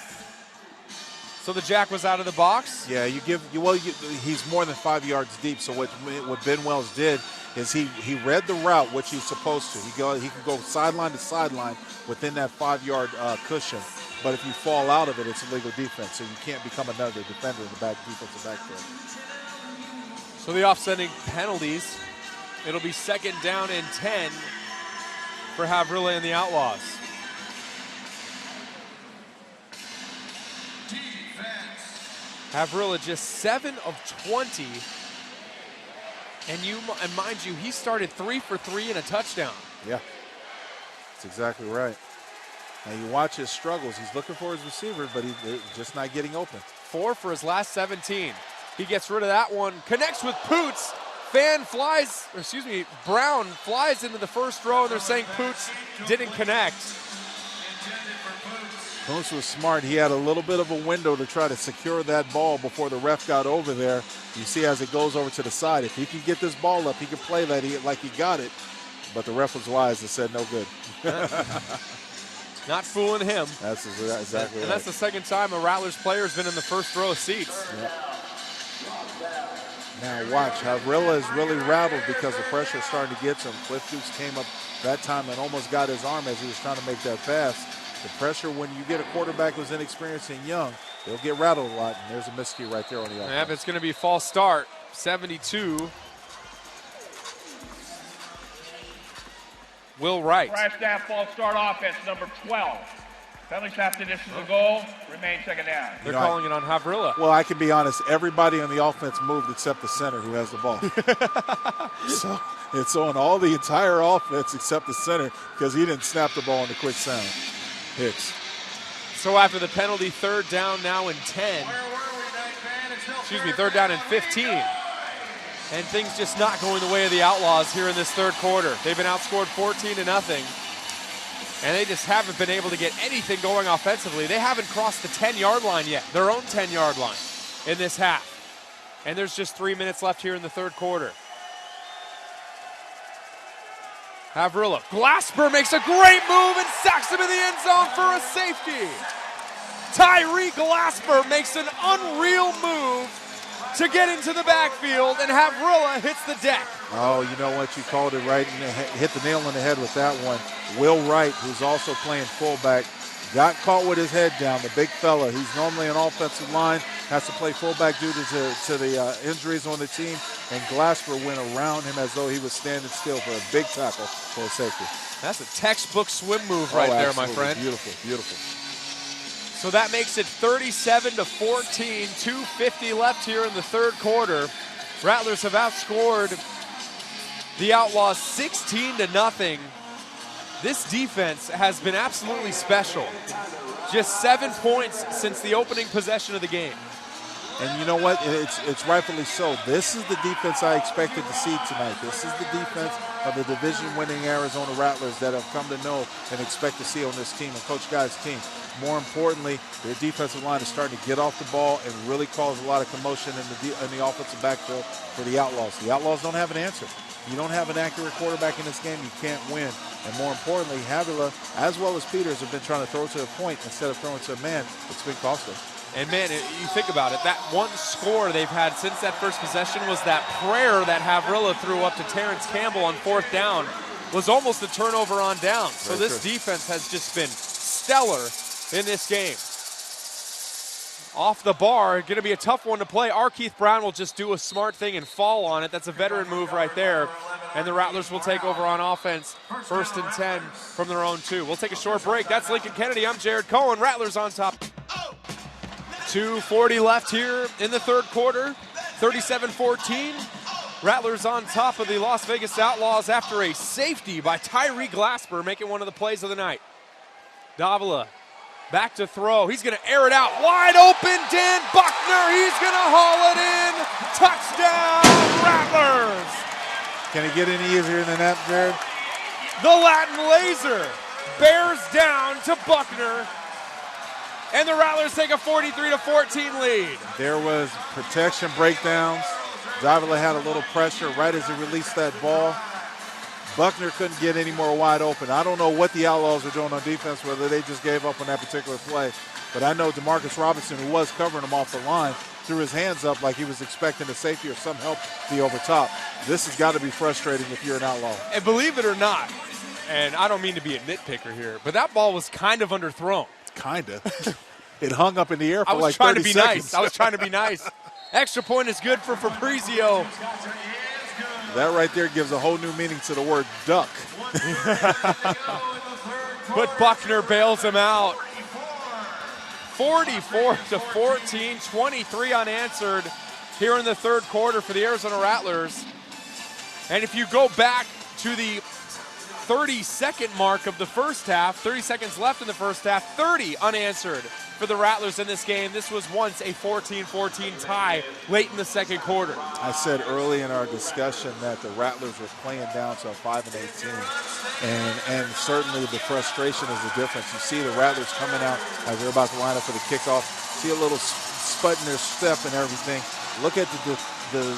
So the jack was out of the box? Yeah, he's more than 5 yards deep. So what Ben Wells did is he read the route, which he's supposed to. He can go sideline to sideline within that 5-yard cushion. But if you fall out of it, it's illegal defense. So you can't become another defender in the defensive backfield. So the offsetting penalties. It'll be 2nd down and 10 for Havrilla and the Outlaws. Havrilla just 7 of 20. And mind you, he started 3 for 3 and a touchdown. Yeah, that's exactly right. Now you watch his struggles. He's looking for his receivers, but he's just not getting open. 4 for his last 17. He gets rid of that one, connects with Poots. Brown flies into the first row, and they're saying Poots didn't connect. Poots was smart. He had a little bit of a window to try to secure that ball before the ref got over there. You see as it goes over to the side, if he can get this ball up, he can play that like he got it. But the ref was wise and said no good. Not fooling him. That's exactly right. And that's the 2nd time a Rattlers player has been in the first row of seats. Yep. Now watch, Havrilla is really rattled because the pressure is starting to get to him. Cliff Dukes came up that time and almost got his arm as he was trying to make that pass. The pressure, when you get a quarterback who's inexperienced and young, they'll get rattled a lot, and there's a miscue right there on the offense. Yep, it's going to be a false start, 72. Will Wright. Crash down, false start offense, number 12. Penalties after this is a goal, remain 2nd down. They're calling it on Havrilla. Well, I can be honest, everybody on the offense moved except the center who has the ball. So it's on all the entire offense except the center because he didn't snap the ball on the quick sound. Hicks. So after the penalty, 3rd down now and 10. 3rd down and 15. And things just not going the way of the Outlaws here in this 3rd quarter. They've been outscored 14-0. And they just haven't been able to get anything going offensively. They haven't crossed the 10-yard line yet, their own 10-yard line in this half. And there's just 3 minutes left here in the 3rd quarter. Havrilla. Glasper makes a great move and sacks him in the end zone for a safety. Tyree Glasper makes an unreal move to get into the backfield, and Havrilla hits the deck. Oh, you know what? You called it right and hit the nail on the head with that one. Will Wright, who's also playing fullback, got caught with his head down. The big fella, he's normally an offensive line, has to play fullback due to the injuries on the team, and Glasper went around him as though he was standing still for a big tackle for a safety. That's a textbook swim move right there, my friend. Beautiful, beautiful. So that makes it 37-14, 2:50 left here in the 3rd quarter. Rattlers have outscored the Outlaws 16-0. This defense has been absolutely special. Just 7 points since the opening possession of the game. And you know what? It's rightfully so. This is the defense I expected to see tonight. This is the defense of the division-winning Arizona Rattlers that I've come to know and expect to see on this team and Coach Guy's team. More importantly, their defensive line is starting to get off the ball and really cause a lot of commotion in the offensive backfield for the Outlaws. The Outlaws don't have an answer. You don't have an accurate quarterback in this game, you can't win. And more importantly, Havrilla, as well as Peters, have been trying to throw to a point instead of throwing to a man. It's been costly. And man, you think about it, that one score they've had since that first possession was that prayer that Havrilla threw up to Terrence Campbell on 4th down, was almost a turnover on down. So this defense has just been stellar in this game. Off the bar, going to be a tough one to play. Keith Brown will just do a smart thing and fall on it. That's a veteran move right there. And the Rattlers will take over on offense. 1st and 10 from their own 2. We'll take a short break. That's Lincoln Kennedy. I'm Jared Cohen. Rattlers on top. 2:40 left here in the 3rd quarter. 37-14. Rattlers on top of the Las Vegas Outlaws after a safety by Tyree Glasper, making one of the plays of the night. Davila back to throw. He's going to air it out. Wide open, Dan Buckner. He's going to haul it in. Touchdown, Rattlers. Can it get any easier than that, Jared? The Latin Laser bears down to Buckner. And the Rattlers take a 43-14 lead. There was protection breakdowns. Davila had a little pressure right as he released that ball. Buckner couldn't get any more wide open. I don't know what the Outlaws were doing on defense, whether they just gave up on that particular play. But I know DeMarcus Robinson, who was covering him off the line, threw his hands up like he was expecting a safety or some help to be over top. This has got to be frustrating if you're an Outlaw. And believe it or not, and I don't mean to be a nitpicker here, but that ball was kind of underthrown. Kind of. It hung up in the air for like 30 seconds. I was trying to be nice. I was trying to be nice. Extra point is good for Fabrizio. That right there gives a whole new meaning to the word duck. But Buckner bails him out. 44-14, 23 unanswered here in the third quarter for the Arizona Rattlers. And if you go back to the 30-second mark of the first half, 30 seconds left in the first half, 30 unanswered for the Rattlers in this game. This was once a 14-14 tie late in the second quarter. I said early in our discussion that the Rattlers were playing down to a 5-18, and certainly the frustration is the difference. You see the Rattlers coming out as they're about to line up for the kickoff. See a little sput in their step and everything. Look at the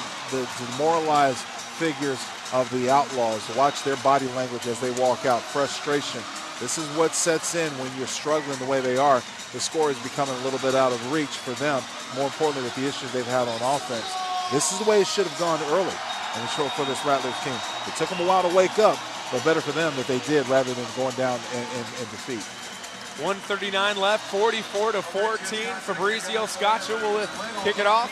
demoralized figures of the Outlaws. Watch their body language as they walk out. Frustration. This is what sets in when you're struggling the way they are. The score is becoming a little bit out of reach for them, more importantly with the issues they've had on offense. This is the way it should have gone early, and it's short for this Rattlers team. It took them a while to wake up, but better for them that they did rather than going down in defeat. 1:39 left, 44-14. Fabrizio Scaccia will kick it off.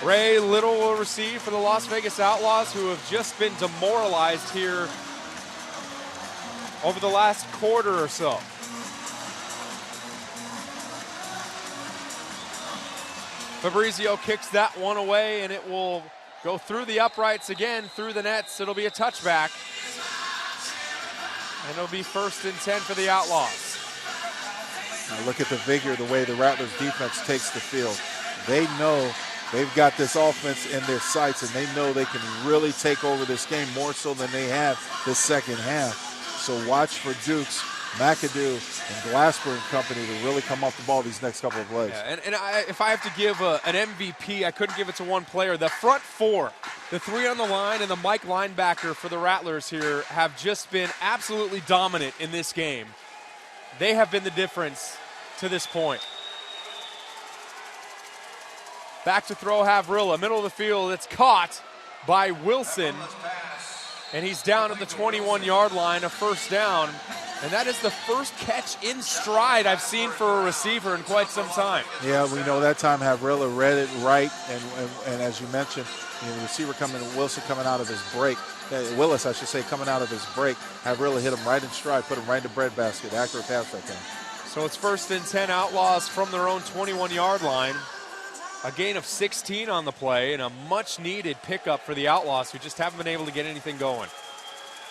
Ray Little will receive for the Las Vegas Outlaws, who have just been demoralized here over the last quarter or so. Fabrizio kicks that one away, and it will go through the uprights again, through the nets. It'll be a touchback. And it'll be 1st and 10 for the Outlaws. Now look at the vigor, the way the Rattlers defense takes the field. They know they've got this offense in their sights, and they know they can really take over this game more so than they have this second half. So watch for Dukes, McAdoo, and Glasper and company to really come off the ball these next couple of plays. Yeah, if I have to give an MVP, I couldn't give it to one player. The front four, the three on the line and the Mike linebacker for the Rattlers here have just been absolutely dominant in this game. They have been the difference to this point. Back to throw, Havrilla, middle of the field. It's caught by Wilson, and he's down at the 21-yard line, a first down. And that is the first catch in stride I've seen for a receiver in quite some time. Yeah, we know that time Havrilla read it right, and as you mentioned, the receiver Wilson coming out of his break, Willis, I should say, coming out of his break, Havrilla hit him right in stride, put him right in the breadbasket. Accurate pass that time. So it's 1st and 10, Outlaws from their own 21-yard line. A gain of 16 on the play, and a much-needed pickup for the Outlaws, who just haven't been able to get anything going.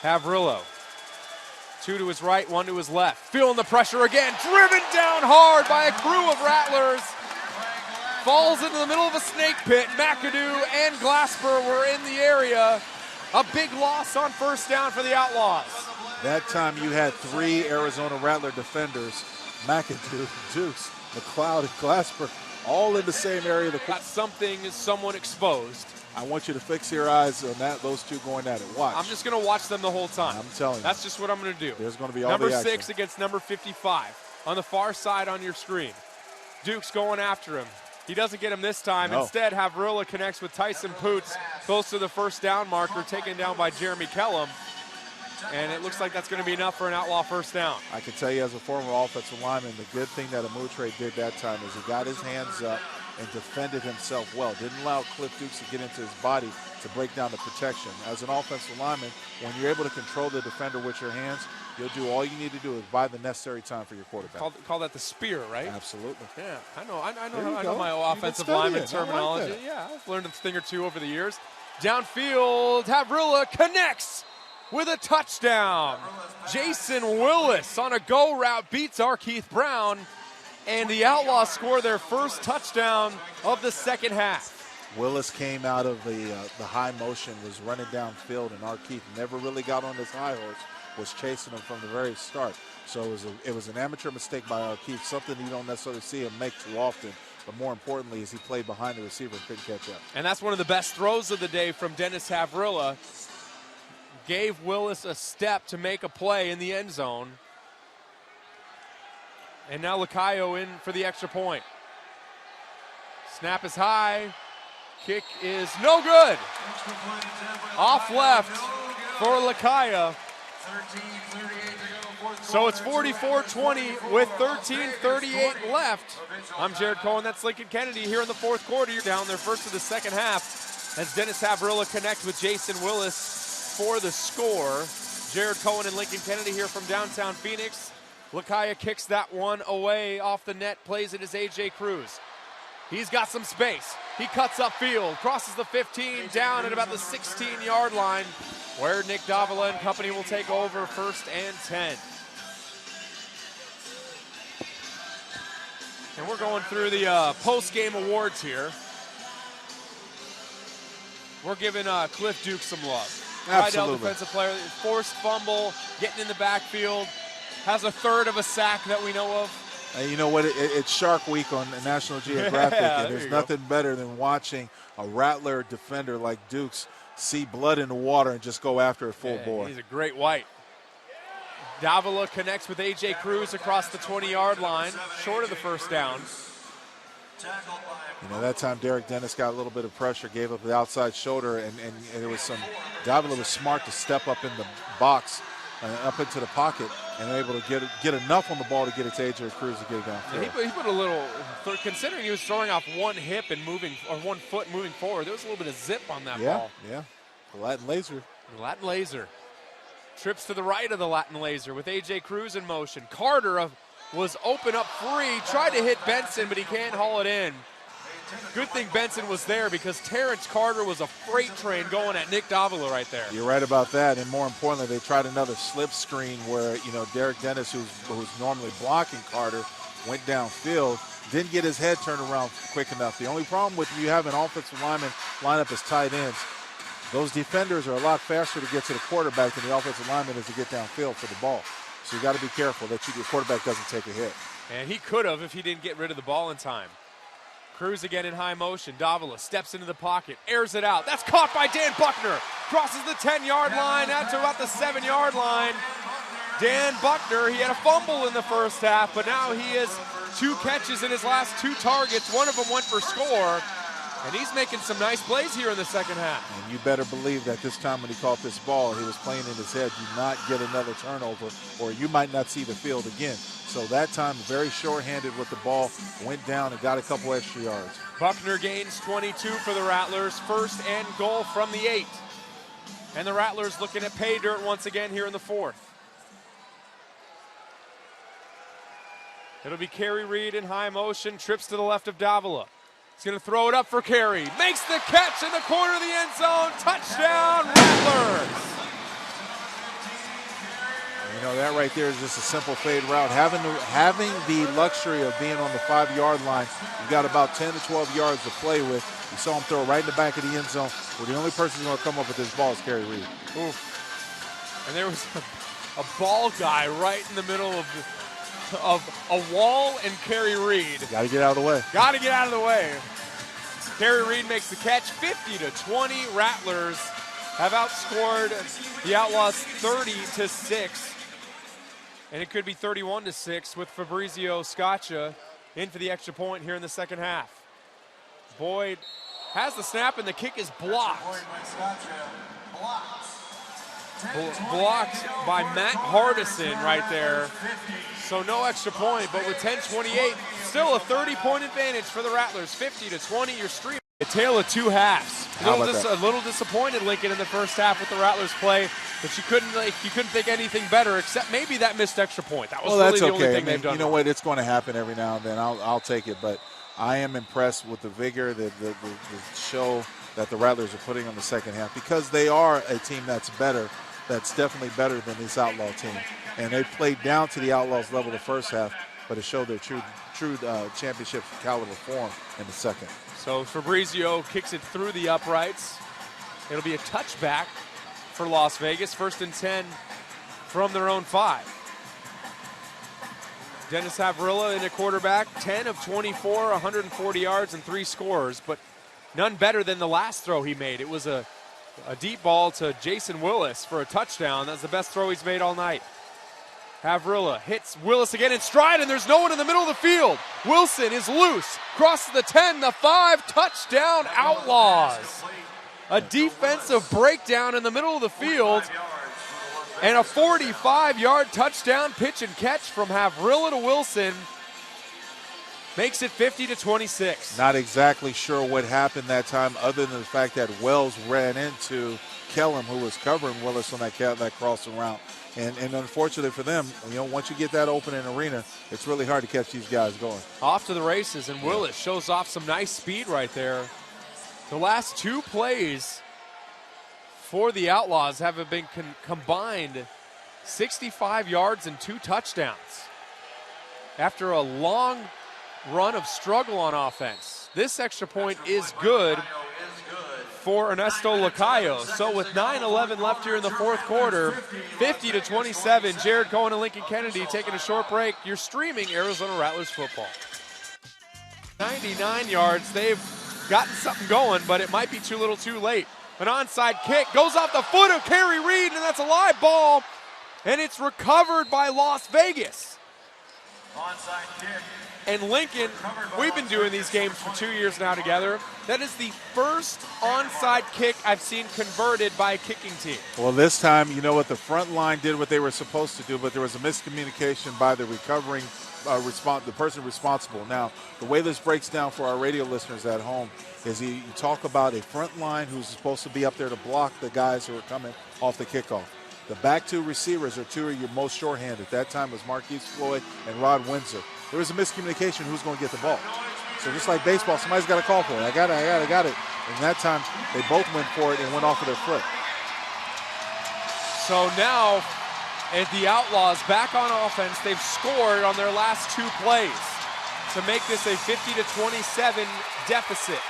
Havrillo, 2 to his right, 1 to his left. Feeling the pressure again, driven down hard by a crew of Rattlers. Falls into the middle of a snake pit. McAdoo and Glasper were in the area. A big loss on first down for the Outlaws. That time you had 3 Arizona Rattler defenders, McAdoo, Dukes, McLeod, and Glasper, all in the same area. Got something is someone exposed. I want you to fix your eyes on those two going at it. Watch. I'm just going to watch them the whole time. I'm telling you. That's just what I'm going to do. There's going to be all number the action. 6 against number 55 on the far side on your screen. Duke's going after him. He doesn't get him this time. No. Instead, Havrilla connects with Tyson Poots, close to the first down marker, taken down by Jeremy Kellum. And it looks like that's going to be enough for an Outlaw first down. I can tell you as a former offensive lineman, the good thing that Amutre did that time is he got his hands up and defended himself well. Didn't allow Cliff Dukes to get into his body to break down the protection. As an offensive lineman, when you're able to control the defender with your hands, you'll do all you need to do is buy the necessary time for your quarterback. Call that the spear, right? Absolutely. Yeah, I know my offensive lineman terminology. Like yeah, I've learned a thing or two over the years. Downfield, Havrilla connects with a touchdown. Jason Willis on a go route beats Keith Brown, and the Outlaws score their first touchdown of the second half. Willis came out of the high motion, was running downfield, and Keith never really got on his high horse, was chasing him from the very start. So it was an amateur mistake by Keith, something you don't necessarily see him make too often. But more importantly is he played behind the receiver and couldn't catch up. And that's one of the best throws of the day from Dennis Havrilla. Gave Willis a step to make a play in the end zone. And now Lacayo in for the extra point. Snap is high. Kick is no good. Off left for Lacayo. So it's 44-20 with 13:38 left. I'm Jared Cohen. That's Lincoln Kennedy here in the fourth quarter. You're down their first of the second half as Dennis Havrilla connects with Jason Willis for the score. Jared Cohen and Lincoln Kennedy here from downtown Phoenix. Lacayo kicks that one away off the net, plays it as A.J. Cruz. He's got some space. He cuts upfield, crosses the 15, down at about the 16-yard line, where Nick Davila and company will take over 1st and 10. And we're going through the post-game awards here. We're giving Cliff Duke some love. Absolutely. Rydell defensive player, forced fumble, getting in the backfield, has a third of a sack that we know of. You know what? It's Shark Week on National Geographic, and there's nothing better than watching a Rattler defender like Dukes see blood in the water and just go after it full bore. He's a great white. Davila connects with A.J. Cruz across the 20-yard line, short of the first down. You know, that time Derek Dennis got a little bit of pressure, gave up the outside shoulder, and there was some – Davila was smart to step up in the box and up into the pocket and able to get enough on the ball to get it to A.J. Cruz to get it downfield. He put a little – considering he was throwing off one hip and moving – or one foot moving forward, there was a little bit of zip on that ball. Yeah, the Latin laser. The Latin laser. Trips to the right of the Latin laser with A.J. Cruz in motion. Carter was open up free, tried to hit Benson, but he can't haul it in. Good thing Benson was there because Terrence Carter was a freight train going at Nick Davila right there. You're right about that, and more importantly, they tried another slip screen where, you know, Derek Dennis, who's normally blocking Carter, went downfield, didn't get his head turned around quick enough. The only problem with you having offensive linemen line up as tight ends, those defenders are a lot faster to get to the quarterback than the offensive lineman is to get downfield for the ball. So you got to be careful that your quarterback doesn't take a hit. And he could have if he didn't get rid of the ball in time. Cruz again in high motion. Davila steps into the pocket, airs it out. That's caught by Dan Buckner. Crosses the 10-yard line out to about the 7-yard line. Dan Buckner, he had a fumble in the first half, but now he has 2 catches in his last 2 targets. One of them went for score. And he's making some nice plays here in the second half. And you better believe that this time when he caught this ball, he was playing in his head, do not get another turnover, or you might not see the field again. So that time, very short-handed with the ball, went down and got a couple extra yards. Buckner gains 22 for the Rattlers, 1st and goal from the 8. And the Rattlers looking at pay dirt once again here in the 4th. It'll be Kerry Reed in high motion, trips to the left of Davila. He's going to throw it up for Carey. Makes the catch in the corner of the end zone. Touchdown, Rattlers. You know, that right there is just a simple fade route. Having the luxury of being on the 5-yard line, you've got about 10 to 12 yards to play with. You saw him throw it right in the back of the end zone, where the only person who's going to come up with this ball is Kerry Reed. Oof. And there was a ball guy right in the middle of a wall and Kerry Reed. Got to get out of the way. Got to get out of the way. Kerry Reed makes the catch. 50-20. Rattlers have outscored the Outlaws 30-6. And it could be 31-6 with Fabrizio Scaccia in for the extra point here in the second half. Boyd has the snap and the kick is blocked. Blocked by Matt Hardison right there. So no extra point, but with 10:28, still a 30-point advantage for the Rattlers. 50-20, your stream. A tale of 2 halves. A little disappointed, Lincoln, in the first half with the Rattlers play, but you couldn't think anything better except maybe that missed extra point. That was really the only thing they've done. You know what? It's going to happen every now and then. I'll take it, but I am impressed with the vigor, the show that the Rattlers are putting on the second half, because they are a team that's better, that's definitely better than this Outlaw team. And they played down to the Outlaws level the first half, but it showed their true championship caliber form in the second. So Fabrizio kicks it through the uprights. It'll be a touchback for Las Vegas. 1st and 10 from their own 5. Dennis Havrilla in a quarterback, 10 of 24, 140 yards and 3 scores, but none better than the last throw he made. It was a deep ball to Jason Willis for a touchdown. That's the best throw he's made all night. Havrilla hits Willis again in stride, and there's no one in the middle of the field. Wilson is loose, crosses the 10, the 5, touchdown Outlaws. A defensive breakdown in the middle of the field, and a 45-yard touchdown pitch and catch from Havrilla to Wilson makes it 50-26. Not exactly sure what happened that time, other than the fact that Wells ran into Kellum, who was covering Willis on that crossing route. And unfortunately for them, once you get that open in an arena, it's really hard to catch these guys going. Off to the races, and Willis shows off some nice speed right there. The last 2 plays for the Outlaws have been combined 65 yards and 2 touchdowns. After a long run of struggle on offense, this extra point is good for Ernesto Lacayo. So with 9:11 left here in the 4th quarter, 50-27, Jared Cohen and Lincoln Kennedy taking a short break. You're streaming Arizona Rattlers football. 99 yards, they've gotten something going, but it might be too little too late. An onside kick goes off the foot of Kerry Reed, and that's a live ball, and it's recovered by Las Vegas. Onside kick. And Lincoln, we've been doing these games for 2 years now together. That is the first onside kick I've seen converted by a kicking team. Well, this time, the front line did what they were supposed to do, but there was a miscommunication by the recovering the person responsible. Now, the way this breaks down for our radio listeners at home is you talk about a front line who's supposed to be up there to block the guys who are coming off the kickoff. The back 2 receivers are 2 of your most shorthanded. At that time was Marquise Floyd and Rod Windsor. There was a miscommunication who's going to get the ball. So just like baseball, somebody's got to call for it. I got it. And that time, they both went for it and went off of their foot. So now, as the Outlaws back on offense, they've scored on their last 2 plays to make this a 50-27 deficit.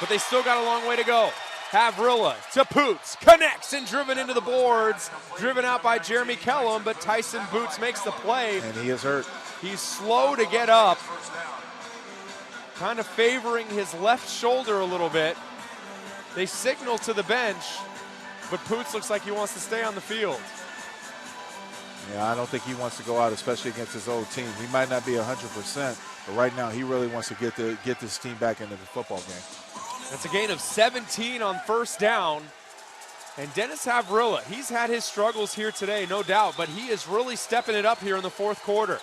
But they still got a long way to go. Havrilla to Poots, connects and driven into the boards. Driven out by Jeremy Kellum, but Tyson Boots makes the play. And he is hurt. He's slow to get up, kind of favoring his left shoulder a little bit. They signal to the bench, but Poots looks like he wants to stay on the field. Yeah, I don't think he wants to go out, especially against his old team. He might not be 100%, but right now he really wants to get this team back into the football game. That's a gain of 17 on 1st down. And Dennis Havrilla, he's had his struggles here today, no doubt, but he is really stepping it up here in the 4th quarter.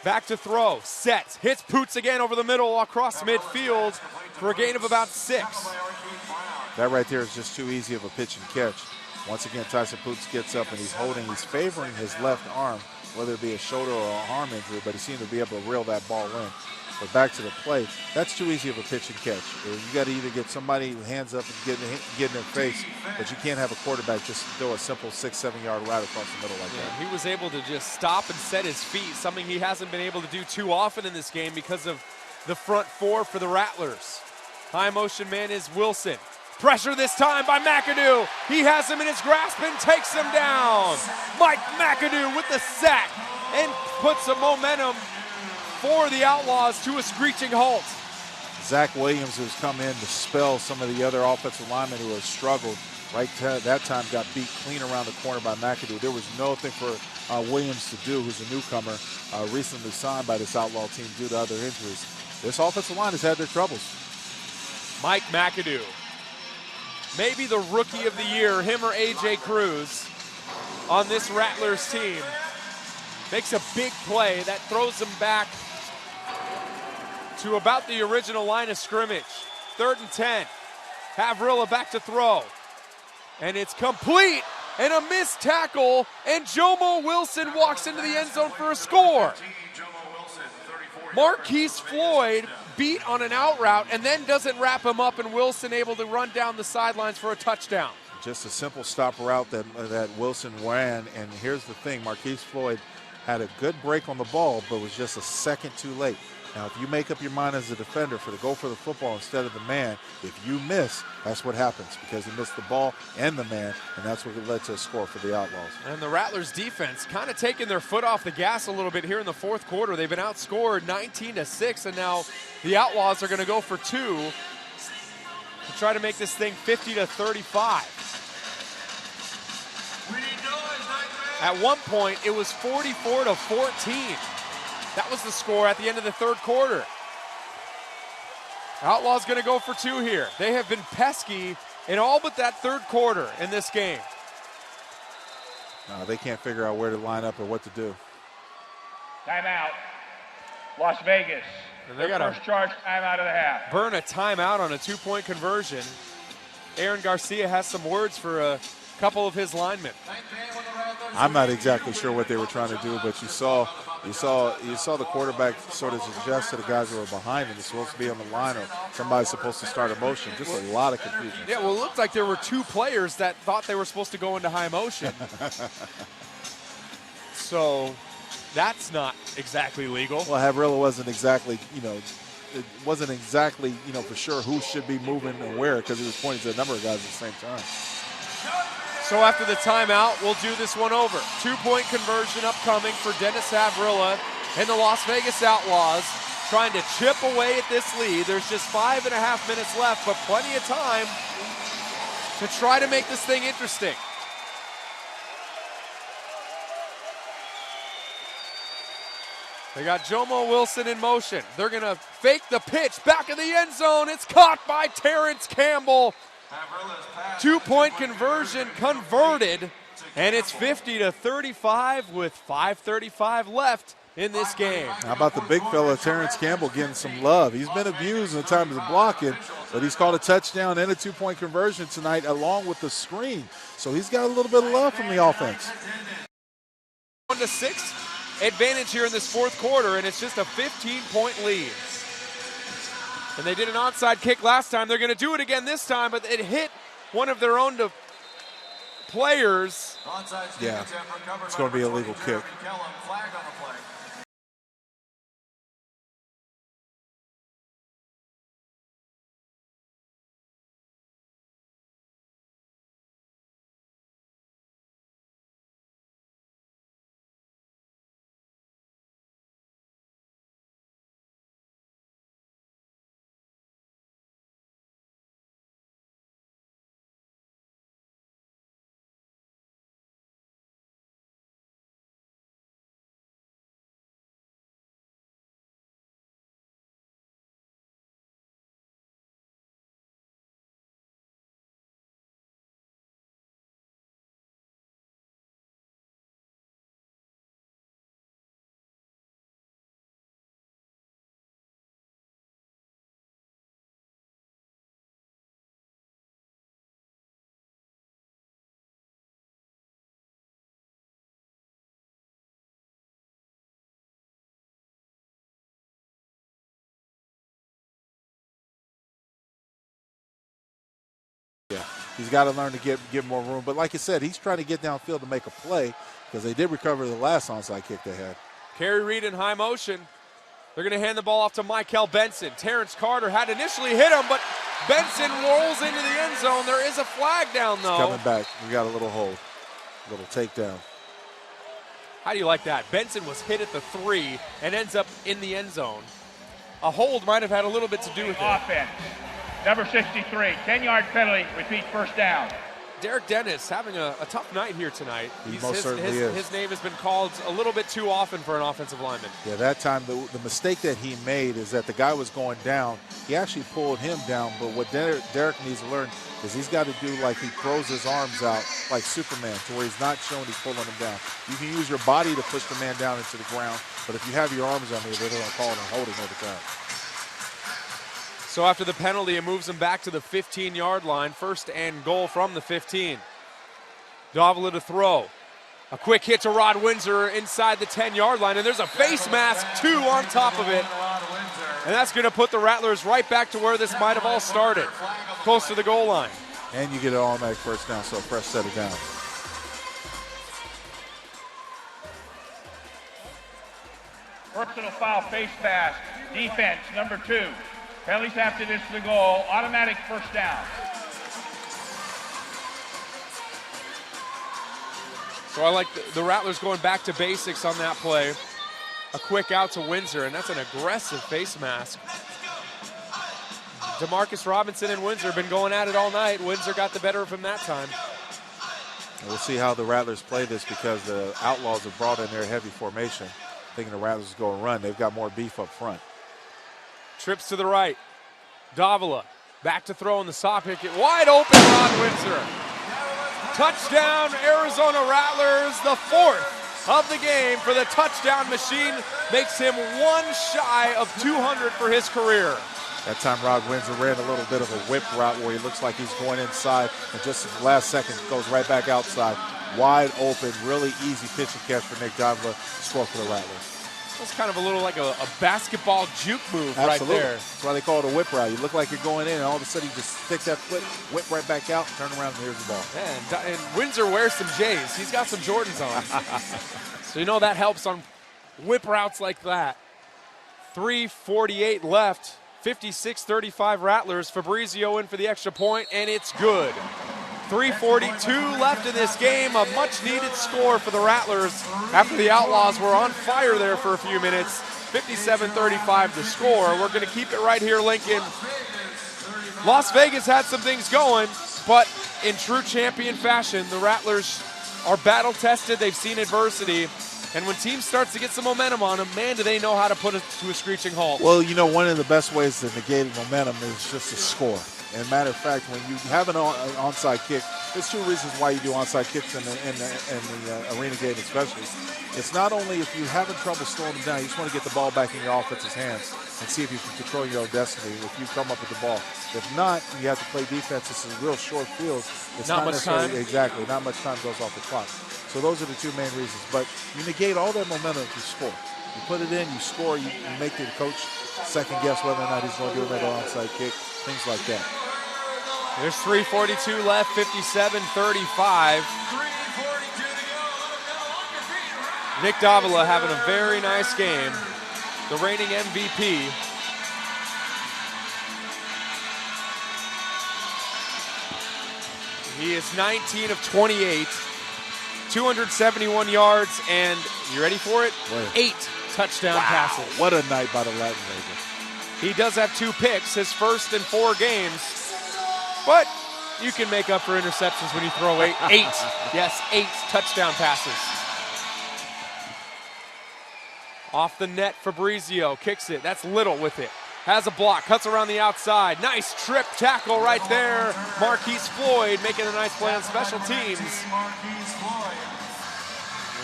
Back to throw, sets, hits Poots again over the middle across midfield for a gain of about 6. That right there is just too easy of a pitch and catch. Once again, Tyson Poots gets up and he's favoring his left arm, whether it be a shoulder or a arm injury, but he seemed to be able to reel that ball in. But back to the play, that's too easy of a pitch and catch. You got to either get somebody hands up and get in their face, but you can't have a quarterback just throw a simple 6-7 yard route across the middle like that. He was able to just stop and set his feet, something he hasn't been able to do too often in this game because of the front 4 for the Rattlers. High motion man is Wilson. Pressure this time by McAdoo. He has him in his grasp and takes him down. Mike McAdoo with the sack and puts some momentum for the Outlaws to a screeching halt. Zach Williams has come in to spell some of the other offensive linemen who have struggled. That time got beat clean around the corner by McAdoo. There was nothing for Williams to do, who's a newcomer, recently signed by this Outlaw team due to other injuries. This offensive line has had their troubles. Mike McAdoo, maybe the rookie of the year, him or A.J. Cruz on this Rattlers team, makes a big play that throws them back to about the original line of scrimmage. 3rd and 10. Havrilla back to throw. And it's complete, and a missed tackle, and Jomo Wilson walks into the end zone for a score. Marquise Floyd beat on an out route and then doesn't wrap him up, and Wilson able to run down the sidelines for a touchdown. Just a simple stop route that Wilson ran, and here's the thing, Marquise Floyd had a good break on the ball, but was just a second too late. Now, if you make up your mind as a defender to go for the football instead of the man, if you miss, that's what happens, because he missed the ball and the man, and that's what led to a score for the Outlaws. And the Rattlers defense kind of taking their foot off the gas a little bit here in the fourth quarter. They've been outscored 19-6, and now the Outlaws are going to go for 2 to try to make this thing 50-35. At one point, it was 44-14. That was the score at the end of the third quarter. Outlaws going to go for 2 here. They have been pesky in all but that third quarter in this game. They can't figure out where to line up or what to do. Timeout. Las Vegas. And they got a first charge timeout of the half. burn a timeout on a 2-point conversion. Aaron Garcia has some words for a couple of his linemen. I'm not exactly sure what they were trying to do, but you saw the quarterback sort of suggest to the guys who were behind him, they're supposed to be on the line or somebody's supposed to start a motion. Just a lot of confusion. Yeah, well, it looked like there were 2 players that thought they were supposed to go into high motion. So that's not exactly legal. Well, Havrilla wasn't exactly, it wasn't exactly, for sure who should be moving and where, because he was pointing to a number of guys at the same time. So after the timeout, we'll do this one over. 2-point conversion upcoming for Dennis Havrilla and the Las Vegas Outlaws, trying to chip away at this lead. There's just 5.5 minutes left, but plenty of time to try to make this thing interesting. They got Jomo Wilson in motion. They're going to fake the pitch back in the end zone. It's caught by Terrence Campbell. 2-point conversion converted, and it's 50-35 with 5:35 left in this game. How about the big fella, Terrence Campbell, getting some love? He's been abused in terms of blocking, but he's called a touchdown and a 2-point conversion tonight along with the screen. So he's got a little bit of love from the offense. 1-6 advantage here in this fourth quarter, and it's just a 15-point lead. And they did an onside kick last time. They're going to do it again this time, but it hit one of their own players. Yeah, it's going to be a legal kick. Yeah, he's got to learn to get more room. But like I said, he's trying to get downfield to make a play because they did recover the last onside kick they had. Kerry Reed in high motion. They're going to hand the ball off to Michael Benson. Terrence Carter had initially hit him, but Benson rolls into the end zone. There is a flag down, though. He's coming back. We got a little hold, a little takedown. How do you like that? Benson was hit at the 3 and ends up in the end zone. A hold might have had a little bit to do with it. Offense. Number 63, 10-yard penalty, repeat first down. Derek Dennis having a tough night here tonight. He most certainly is. His name has been called a little bit too often for an offensive lineman. Yeah, that time the mistake that he made is that the guy was going down. He actually pulled him down, but what Derek needs to learn is he's got to do like he throws his arms out like Superman to where he's not showing he's pulling him down. You can use your body to push the man down into the ground, but if you have your arms on there, they're going to call it a holding every time. So after the penalty, it moves him back to the 15-yard line. First and goal from the 15. Davila to throw. A quick hit to Rod Windsor inside the 10-yard line, and there's a face mask, too, on top of it. And that's going to put the Rattlers right back to where this might have all started, close to the goal line. And you get an automatic first down, so a fresh set of downs. Personal foul, face pass, defense, number 2. Penalties after this to the goal, automatic first down. So I like the Rattlers going back to basics on that play. A quick out to Windsor, and that's an aggressive face mask. DeMarcus Robinson and Windsor have been going at it all night. Windsor got the better of him that time. We'll see how the Rattlers play this because the Outlaws have brought in their heavy formation, thinking the Rattlers go and run. They've got more beef up front. Trips to the right. Davila back to throw in the sock pick. Wide open, Rod Windsor. Touchdown, Arizona Rattlers, the 4th of the game for the touchdown machine. Makes him one shy of 200 for his career. That time Rod Windsor ran a little bit of a whip route where he looks like he's going inside, and just at the last second goes right back outside. Wide open, really easy pitch and catch for Nick Davila. Score for the Rattlers. That's kind of a little like a basketball juke move. Absolutely. Right there. That's why they call it a whip route. You look like you're going in, and all of a sudden you just stick that foot, whip right back out, turn around, and here's the ball. Yeah, and Windsor wears some J's. He's got some Jordans on. So you know that helps on whip routes like that. 3:48 left. 56-35 Rattlers. Fabrizio in for the extra point, and it's good. 3:42 left in this game. A much-needed score for the Rattlers after the Outlaws were on fire there for a few minutes. 57-35 the score. We're going to keep it right here, Lincoln. Las Vegas had some things going, but in true champion fashion, the Rattlers are battle-tested. They've seen adversity. And when teams starts to get some momentum on them, man, do they know how to put it to a screeching halt. Well, you know, one of the best ways to negate momentum is just to score. And matter of fact, when you have an onside kick, there's 2 reasons why you do onside kicks in the arena game especially. It's not only if you're having trouble slowing them down, you just want to get the ball back in your offense's hands and see if you can control your own destiny if you come up with the ball. If not, you have to play defense. This is a real short field. It's not much time. Exactly. Not much time goes off the clock. So those are the 2 main reasons. But you negate all that momentum if you score. You put it in, you score, you make the coach second guess whether or not he's going to do another onside kick, things like that. There's 3:42 left, 57-35. Nick Davila having a very nice game. The reigning MVP. He is 19 of 28. 271 yards, and you ready for it? 8 touchdown passes. What a night by the Latin Raiders. He does have 2 picks, his first in 4 games, but you can make up for interceptions when you throw 8. Yes, 8 touchdown passes. Off the net, Fabrizio kicks it. That's Little with it. Has a block, cuts around the outside. Nice trip tackle right there. Marquise Floyd making a nice play on special teams.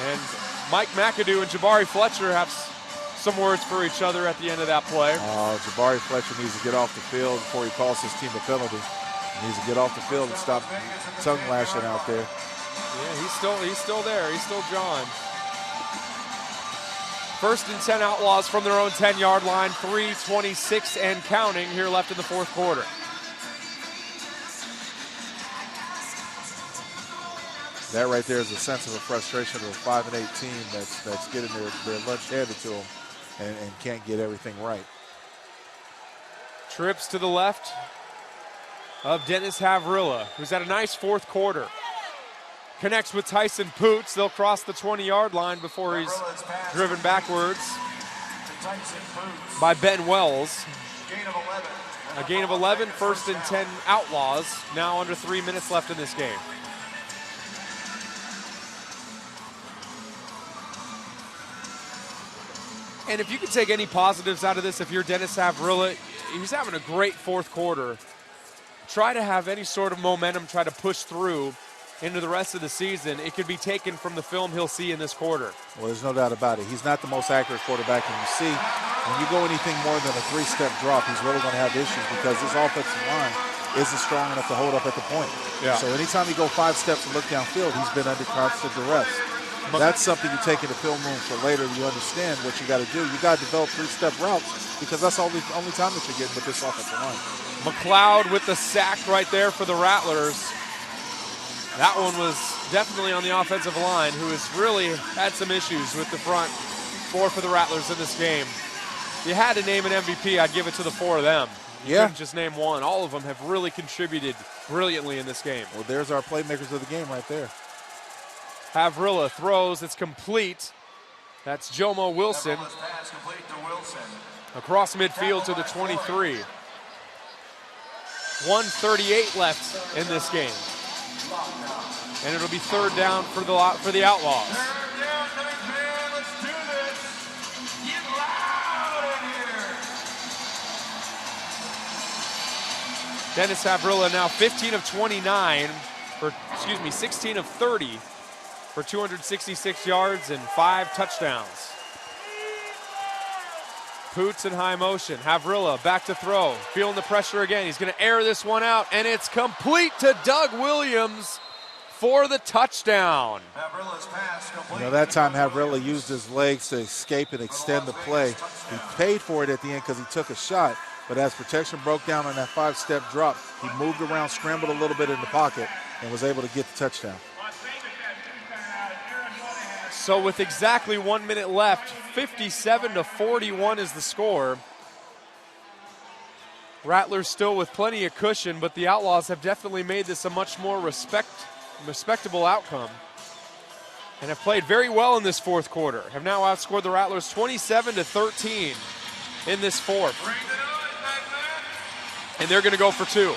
And Mike McAdoo and Jabari Fletcher have some words for each other at the end of that play. Jabari Fletcher needs to get off the field before he calls his team a penalty. He needs to get off the field and stop tongue lashing out there. Yeah, he's still there. He's still John. 1st and 10 Outlaws from their own 10-yard line. 3:26 and counting here left in the 4th quarter. That right there is a sense of a frustration of a 5-8 team that's getting their lunch handed to them and can't get everything right. Trips to the left of Dennis Havrilla, who's had a nice 4th quarter. Connects with Tyson Poots. They'll cross the 20-yard line before he's driven backwards by Ben Wells. A gain of 11, 1st and 10 Outlaws. Now under 3 minutes left in this game. And if you can take any positives out of this, if you're Dennis Havrilla, he's having a great 4th quarter. Try to have any sort of momentum, try to push through into the rest of the season. It could be taken from the film he'll see in this quarter. Well, there's no doubt about it. He's not the most accurate quarterback, and you see, when you go anything more than a 3-step drop, he's really going to have issues because this offensive line isn't strong enough to hold up at the point. Yeah. So anytime you go 5 steps and look downfield, he's been under constant duress. That's something you take in the film room for later. You understand what you got to do. You got to develop three-step routes because that's the only time that you're getting with this offensive line. McLeod with the sack right there for the Rattlers. That one was definitely on the offensive line, who has really had some issues with the front four for the Rattlers in this game. If you had to name an MVP, I'd give it to the four of them. You couldn't just name one. All of them have really contributed brilliantly in this game. Well, there's our playmakers of the game right there. Havrilla throws. It's complete. That's Jomo Wilson. Pass complete to Wilson. Across midfield to the 23. 1:38 left in this game. And it'll be third down for the Outlaws. Third down, next man, let's do this. Get loud in here. Dennis Havrilla now 15 of 29, 16 of 30 for 266 yards and 5 touchdowns. Poots in high motion. Havrilla back to throw. Feeling the pressure again. He's going to air this one out, and it's complete to Doug Williams for the touchdown. Havrilla's pass complete. You know, that time Havrilla used his legs to escape and extend the play. He paid for it at the end because he took a shot, but as protection broke down on that 5-step drop, he moved around, scrambled a little bit in the pocket, and was able to get the touchdown. So with exactly 1 minute left, 57-41 is the score. Rattlers still with plenty of cushion, but the Outlaws have definitely made this a much more respectable outcome and have played very well in this fourth quarter. Have now outscored the Rattlers 27-13 in this fourth. And they're going to go for 2.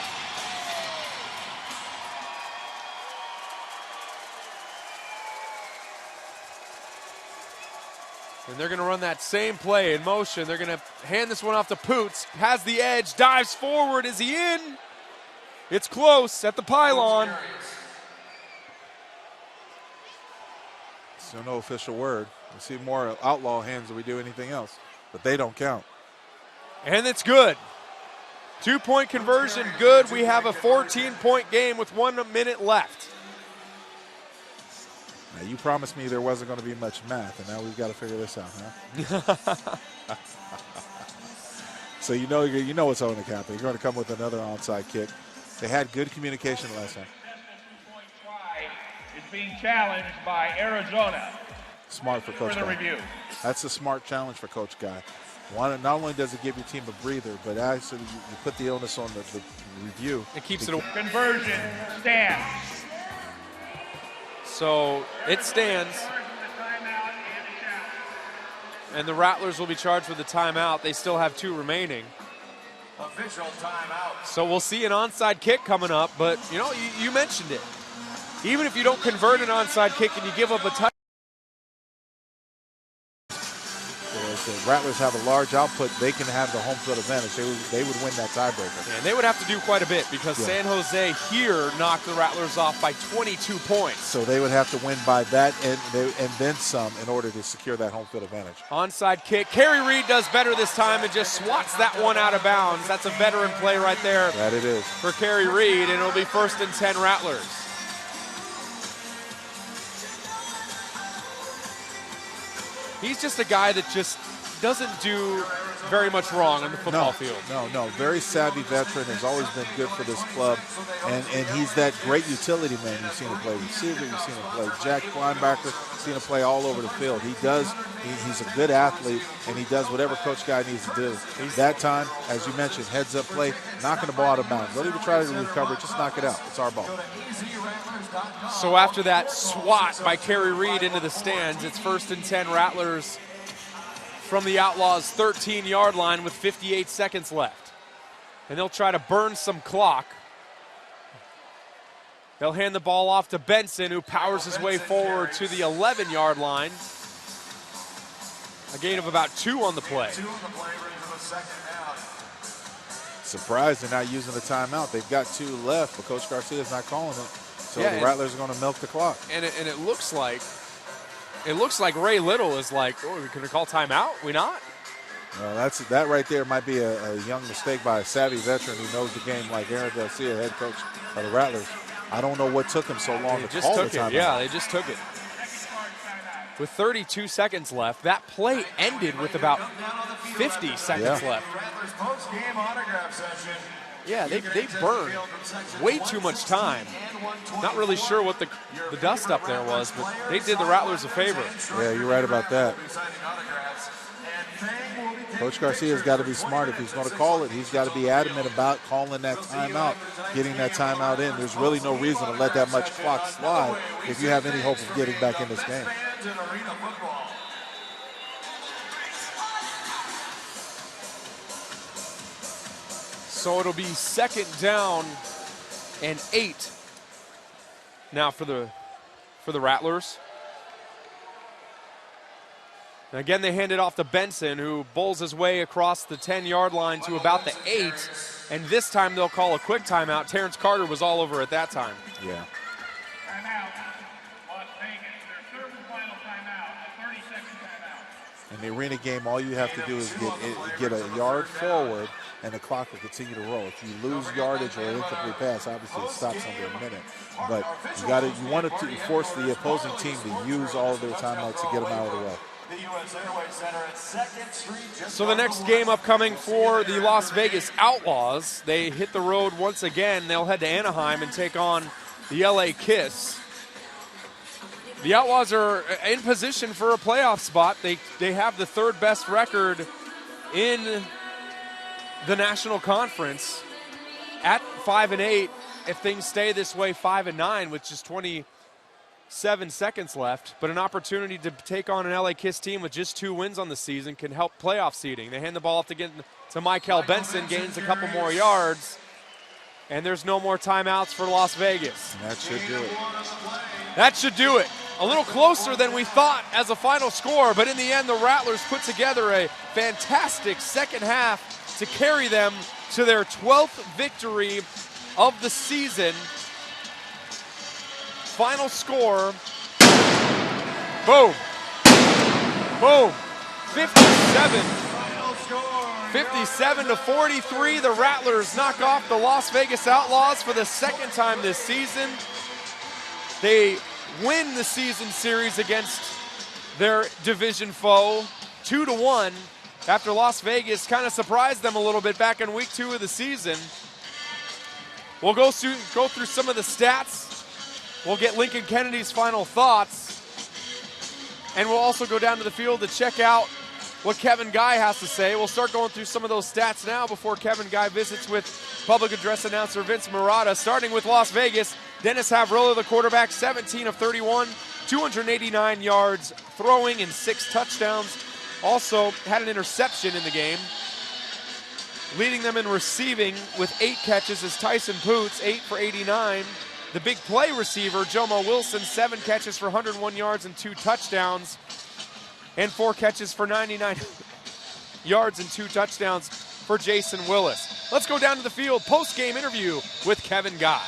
And they're going to run that same play in motion. They're going to hand this one off to Poots. Has the edge, dives forward. Is he in? It's close at the pylon. So no official word. We see more Outlaw hands than we do anything else, but they don't count. And it's good. 2-point conversion, good. We have a 14-point game with 1 minute left. Now, you promised me there wasn't going to be much math, and now we've got to figure this out, huh? So you know what's going to happen. You're going to come with another onside kick. They had good communication last time. Is being challenged by Arizona. Smart for Coach For the Guy. review. That's a smart challenge for Coach Guy. Not only does it give your team a breather, but actually you put the onus on the review. It keeps it. Conversion stands. So it stands. And the Rattlers will be charged with a timeout. They still have 2 remaining. Official timeout. So we'll see an onside kick coming up, but you mentioned it. Even if you don't convert an onside kick and you give up a touchdown. If the Rattlers have a large output, they can have the home field advantage. They would win that tiebreaker. And they would have to do quite a bit because San Jose here knocked the Rattlers off by 22 points. So they would have to win by that and then some in order to secure that home field advantage. Onside kick. Kerry Reed does better this time and just swats that one out of bounds. That's a veteran play right there. That it is. For Kerry Reed, and it'll be 1st and 10 Rattlers. He's just a guy that just doesn't do very much wrong on the football field. No. Very savvy veteran. Has always been good for this club. And he's that great utility man. You've seen him play receiver. You've seen him play jack linebacker. You've seen him play all over the field. He's a good athlete, and he does whatever Coach Guy needs to do. That time, as you mentioned, heads-up play, knocking the ball out of bounds. Don't even try to recover it. Just knock it out. It's our ball. So after that swat by Kerry Reed into the stands, it's 1st and 10 Rattlers from the Outlaws' 13-yard line with 58 seconds left. And they'll try to burn some clock. They'll hand the ball off to Benson, who powers his way forward to the 11-yard line. A gain of about 2 on the play. 2 on the play, ready for the second down. Surprised they're not using the timeout. They've got 2 left, but Coach Garcia's not calling it. So the Rattlers are going to milk the clock. And it looks like Ray Little is like, oh, we're going to call timeout? We not? Well, that right there might be a young mistake by a savvy veteran who knows the game like Aaron Garcia, head coach of the Rattlers. I don't know what took him so long to call the timeout. Yeah, they just took it. with 32 seconds left. That play ended with about 50 seconds left. Rattlers post-game autograph session. Yeah, they burned way too much time. Not really sure what the dust up there was, but they did the Rattlers a favor. Yeah, you're right about that. Coach Garcia's got to be smart. If he's going to call it, he's got to be adamant about calling that timeout, getting that timeout in. There's really no reason to let that much clock slide if you have any hope of getting back in this game. So it'll be 2nd down and 8 now for the Rattlers. And again, they hand it off to Benson, who bowls his way across the 10-yard line to about the 8. And this time they'll call a quick timeout. Terrence Carter was all over at that time. Yeah. Timeout, Las Vegas. Their third and final timeout, a 30-second timeout. In the arena game, all you have to do is get a yard forward, and the clock will continue to roll. If you lose yardage or an incomplete pass, obviously it stops under a minute. But you want to force the opposing team to use all of their timeouts to get them out of the way. So the next game upcoming for the Las Vegas Outlaws, they hit the road once again. They'll head to Anaheim and take on the LA Kiss. The Outlaws are in position for a playoff spot. They have the 3rd best record in the National Conference at 5-8. If things stay this way, 5-9, with just 27 seconds left. But an opportunity to take on an LA Kiss team with just 2 wins on the season can help playoff seeding. They hand the ball off to Michael Benson, gains a couple more yards, and there's no more timeouts for Las Vegas. And that should do it. That should do it. A little closer than we thought as a final score, but in the end, the Rattlers put together a fantastic second half to carry them to their 12th victory of the season. Final score, boom, boom, 57-43. The Rattlers knock off the Las Vegas Outlaws for the 2nd time this season. They win the season series against their division foe 2-1 after Las Vegas kind of surprised them a little bit back in week 2 of the season. We'll go through some of the stats. We'll get Lincoln Kennedy's final thoughts. And we'll also go down to the field to check out what Kevin Guy has to say. We'll start going through some of those stats now before Kevin Guy visits with public address announcer Vince Marotta. Starting with Las Vegas, Dennis Havrillo, the quarterback, 17 of 31, 289 yards, throwing and 6 touchdowns. Also had an interception in the game. Leading them in receiving with 8 catches is Tyson Poots, 8 for 89. The big play receiver, Jomo Wilson, 7 catches for 101 yards and 2 touchdowns. And 4 catches for 99 yards and 2 touchdowns for Jason Willis. Let's go down to the field, post-game interview with Kevin Guy.